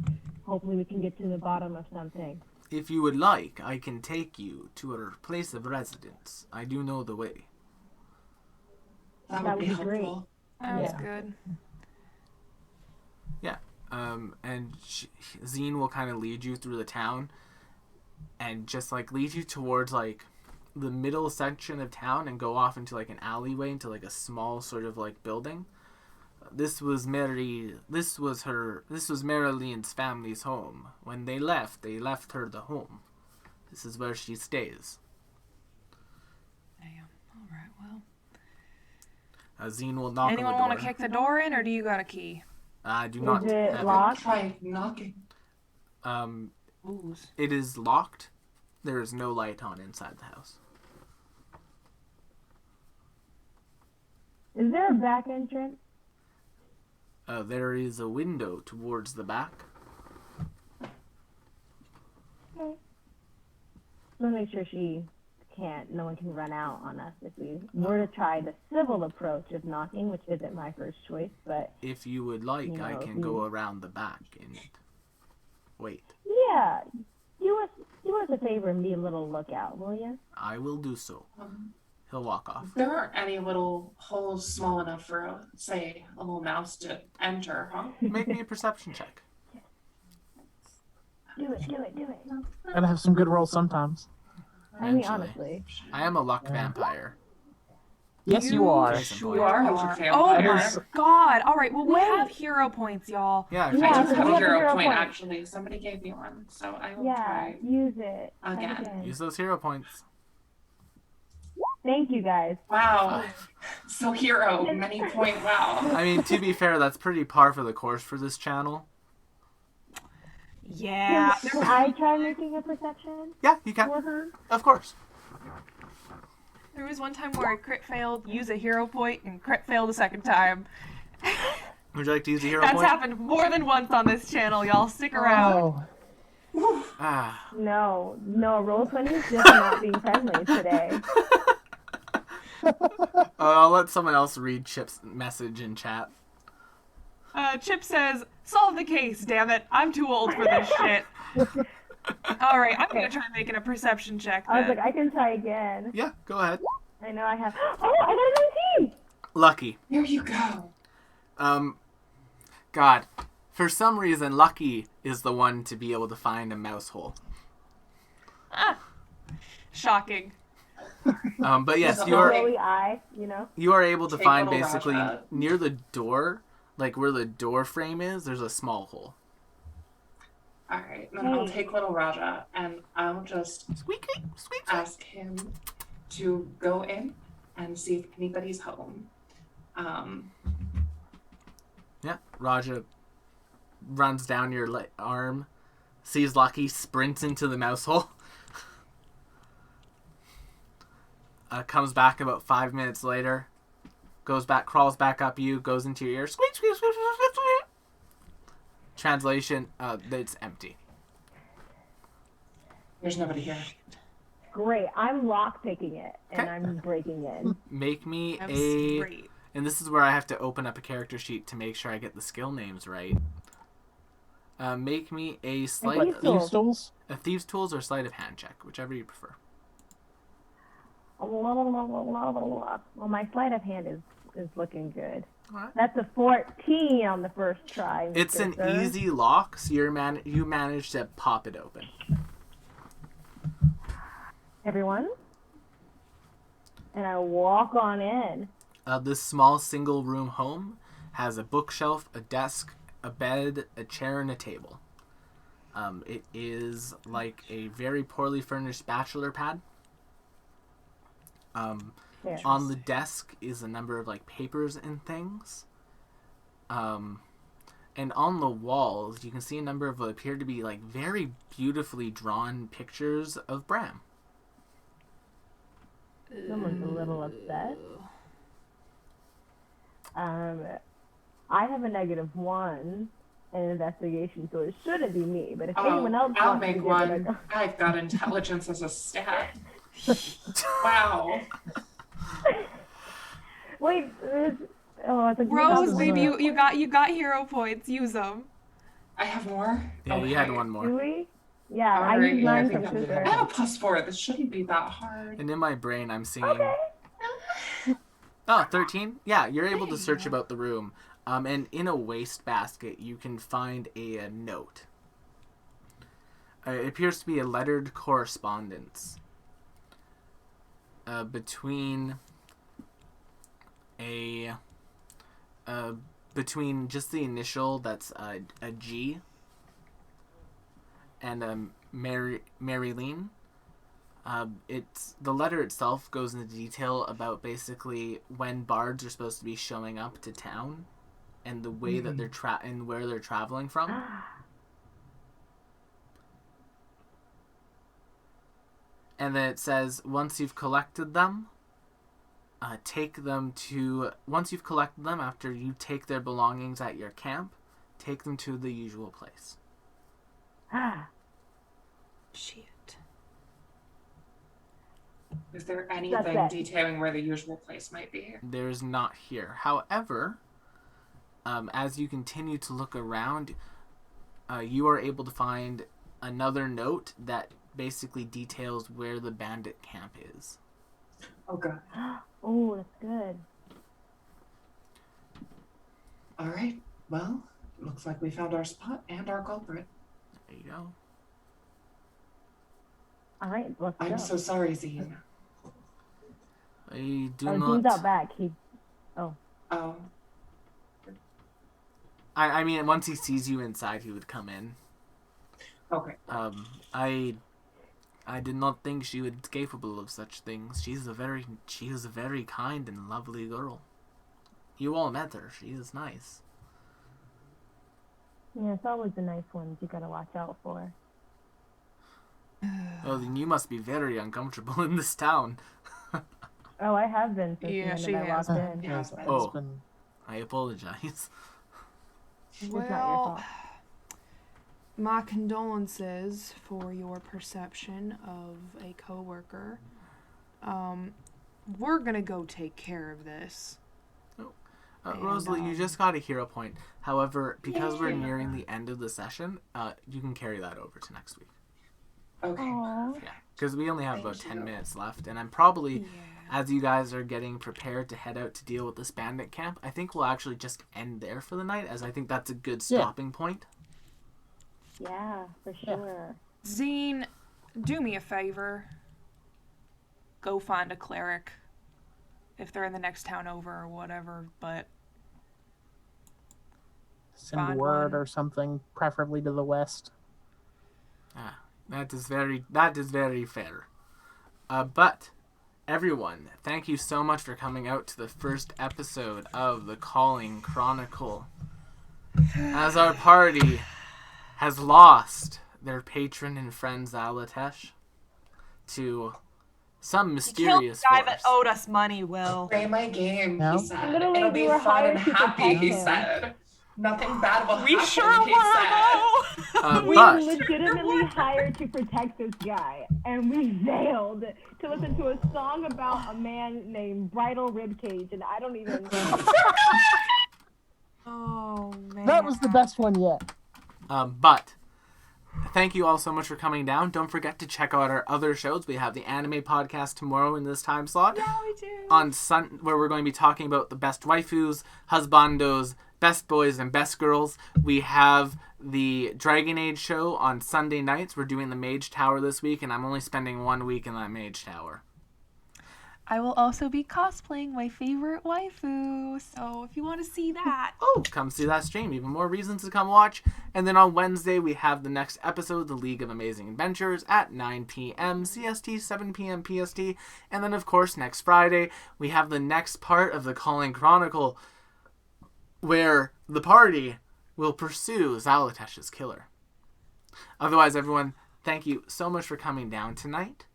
hopefully we can get to the bottom of something. If you would like, I can take you to her place of residence. I do know the way. That That would be would be great. helpful. Sounds Yeah. good. And Zine will kind of lead you through the town and just like lead you towards like the middle section of town and go off into like an alleyway into like a small sort of like building. This was Marilyn's family's home. When they left her the home. This is where she stays. Damn. All right. Well. Zine will knock Anyone on the door. want to kick the door in, or do you got a key? I do Is not it have locked? Try knocking. Booze. It is locked. There is no light on inside the house. Is there a back entrance? There is a window towards the back. Okay. We'll make sure no one can run out on us if we were to try the civil approach of knocking, which isn't my first choice, but If you would like, You I know, can go around the back and wait. yeah, do us a favor and be a little lookout, will you? I will do so. He'll walk off. There aren't any little holes small enough for, say, a little mouse to enter, huh? Make me a perception check. Do it. Gotta have some good rolls sometimes. I mean, Eventually. honestly. I am a luck vampire. Yes, you are. Sure You are a Oh vampire. my god. All right. Well, we have hero points, y'all. Yeah, I Yeah, do so have we a have a hero hero point, point. actually. Somebody gave me one, so I will Yeah, try. use it. Again. use those hero points. Thank you, guys. Wow. So hero, many point, wow. I mean, to be fair, that's pretty par for the course for this channel. Yeah. Can I try making a perception Yeah, you can. for her? Of course. There was one time where I crit failed, use a hero point, and crit failed a second time. Would you like to use a hero That's point? happened more than once on this channel, y'all. Stick around. Oh, Ah. No, Roll20 is just not being friendly today. I'll let someone else read Chip's message in chat. Chip says, solve the case, damn it. I'm too old for this shit. Alright, I'm gonna try making a perception check I was then. like, I can try again. Yeah, go ahead. I know I have. Oh, I got a new team! Lucky. There you go. God. For some reason, Lucky is the one to be able to find a mouse hole. Shocking. But yes, There's a you are Glowy eye, you know? you are able to Take find little basically Raja. near the door, like where the door frame is, there's a small hole. Alright, then I'll Hey. take little Raja and I'll just Squeak, squeak, squeak. ask him to go in and see if anybody's home. Yeah, Raja runs down your arm, sees Lucky, sprints into the mouse hole. comes back about 5 minutes later, crawls back up you, goes into your ear, squeak, squeak, squeak, squeak, squeak, squeak. Translation, it's empty. There's nobody here. Great. I'm lockpicking it, and Okay. I'm breaking in. Make me That's a... great. And this is where I have to open up a character sheet to make sure I get the skill names right. Make me a sleight Thieves' of... Tools. Thieves' tools? A Thieves' Tools or Sleight of Hand check, whichever you prefer. Well, my sleight of hand is looking good. Alright. That's a 14 on the first try. It's Mr. an Sir. easy lock, so you manage to pop it open. Everyone? And I walk on in. This small single-room home has a bookshelf, a desk, a bed, a chair, and a table. It is like a very poorly furnished bachelor pad. There. On the desk is a number of like papers and things. And on the walls, you can see a number of what appear to be like very beautifully drawn pictures of Bram. Someone's a little upset. I have a -1 in investigation, so it shouldn't be me. But if anyone else I'll wants to make give one. it I've got intelligence as a stat. Wow. Wait, it's a Rose, is baby, a- you got hero points. Use them. I have more? Yeah, you had Okay. one Do more. we? Yeah, I Alright, used yeah, I mine think for I'm- sister. I have a +4. This shouldn't be that hard. And in my brain, I'm singing. Okay. Oh, 13? Yeah, you're able to There you search go. about the room. And in a wastebasket, you can find a note. It appears to be a lettered correspondence between between just the initial that's a G and Marilyn. It's the letter itself goes into detail about basically when bards are supposed to be showing up to town and the way that they're and where they're traveling from. And then it says once you've collected them, once you've collected them after you take their belongings at your camp, take them to the usual place. Shit. Is there That's anything it. detailing where the usual place might be? There's not here. However, as you continue to look around, you are able to find another note that basically details where the bandit camp is. Oh, God. Oh, that's good. All right. Well, looks like we found our spot and our culprit. There you go. All right, let's go. I'm so sorry, Zine. I do Dean's not. out back. Oh, I mean, once he sees you inside, he would come in. okay. I did not think she was capable of such things. She is a very kind and lovely girl. You all met her. She is nice. Yeah, it's always the nice ones you gotta watch out for. Oh, then you must be very uncomfortable in this town. Oh, I have been since Yeah, the she minute I has walked been. in. Yeah. Yes, it's Oh. been I apologize. It's not your Well, fault. my condolences for your perception of a coworker. We're gonna go take care of this. And, Rosalie, you just got a hero point. However, because we're nearing the end of the session, you can carry that over to next week. Okay. Aw. Yeah, because we only have about Thank 10 you. minutes left, and I'm probably, Yeah. as you guys are getting prepared to head out to deal with this bandit camp, I think we'll actually just end there for the night, as I think that's a good stopping point. Yeah, for sure. Zine, do me a favor. Go find a cleric. If they're in the next town over or whatever, but send Find word one. or something, preferably to the west. That is very fair. But everyone, thank you so much for coming out to the first episode of the Calling Chronicle. As our party has lost their patron and friend Zalatesh to some Killed the mysterious guy force. that owed us money, Will. Play my game, No. he said. Literally, It'll we be were fun and hired to happy, protect he him. said. Nothing bad will We happen, sure he were, said. though. We But legitimately hired to protect this guy, and we failed to listen to a song about a man named Bridal Ribcage, and I don't even. Oh, man. That was the best one yet. but thank you all so much for coming down. Don't forget to check out our other shows. We have the anime podcast tomorrow in this time slot. Yeah, we do. On where we're going to be talking about the best waifus, husbandos, best boys, and best girls. We have the Dragon Age show on Sunday nights. We're doing the Mage Tower this week, and I'm only spending 1 week in that Mage Tower. I will also be cosplaying my favorite waifu, so if you want to see that. Oh, come see that stream. Even more reasons to come watch. And then on Wednesday, we have the next episode, The League of Amazing Adventures, at 9 p.m. CST, 7 p.m. PST. And then, of course, next Friday, we have the next part of the Calling Chronicle, where the party will pursue Zalatesh's killer. Otherwise, everyone, thank you so much for coming down tonight.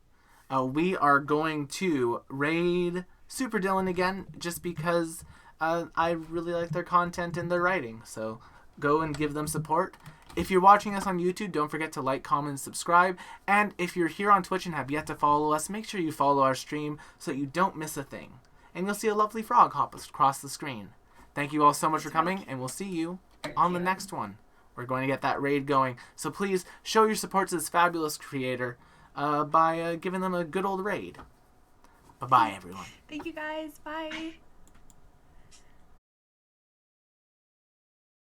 We are going to raid Super Dylan again, just because I really like their content and their writing. So go and give them support. If you're watching us on YouTube, don't forget to like, comment, and subscribe. And if you're here on Twitch and have yet to follow us, make sure you follow our stream so that you don't miss a thing. And you'll see a lovely frog hop across the screen. Thank you all so much for coming, and we'll see you on the next one. We're going to get that raid going. So please show your support to this fabulous creator by giving them a good old raid. Bye-bye, everyone. Thank you guys. Bye.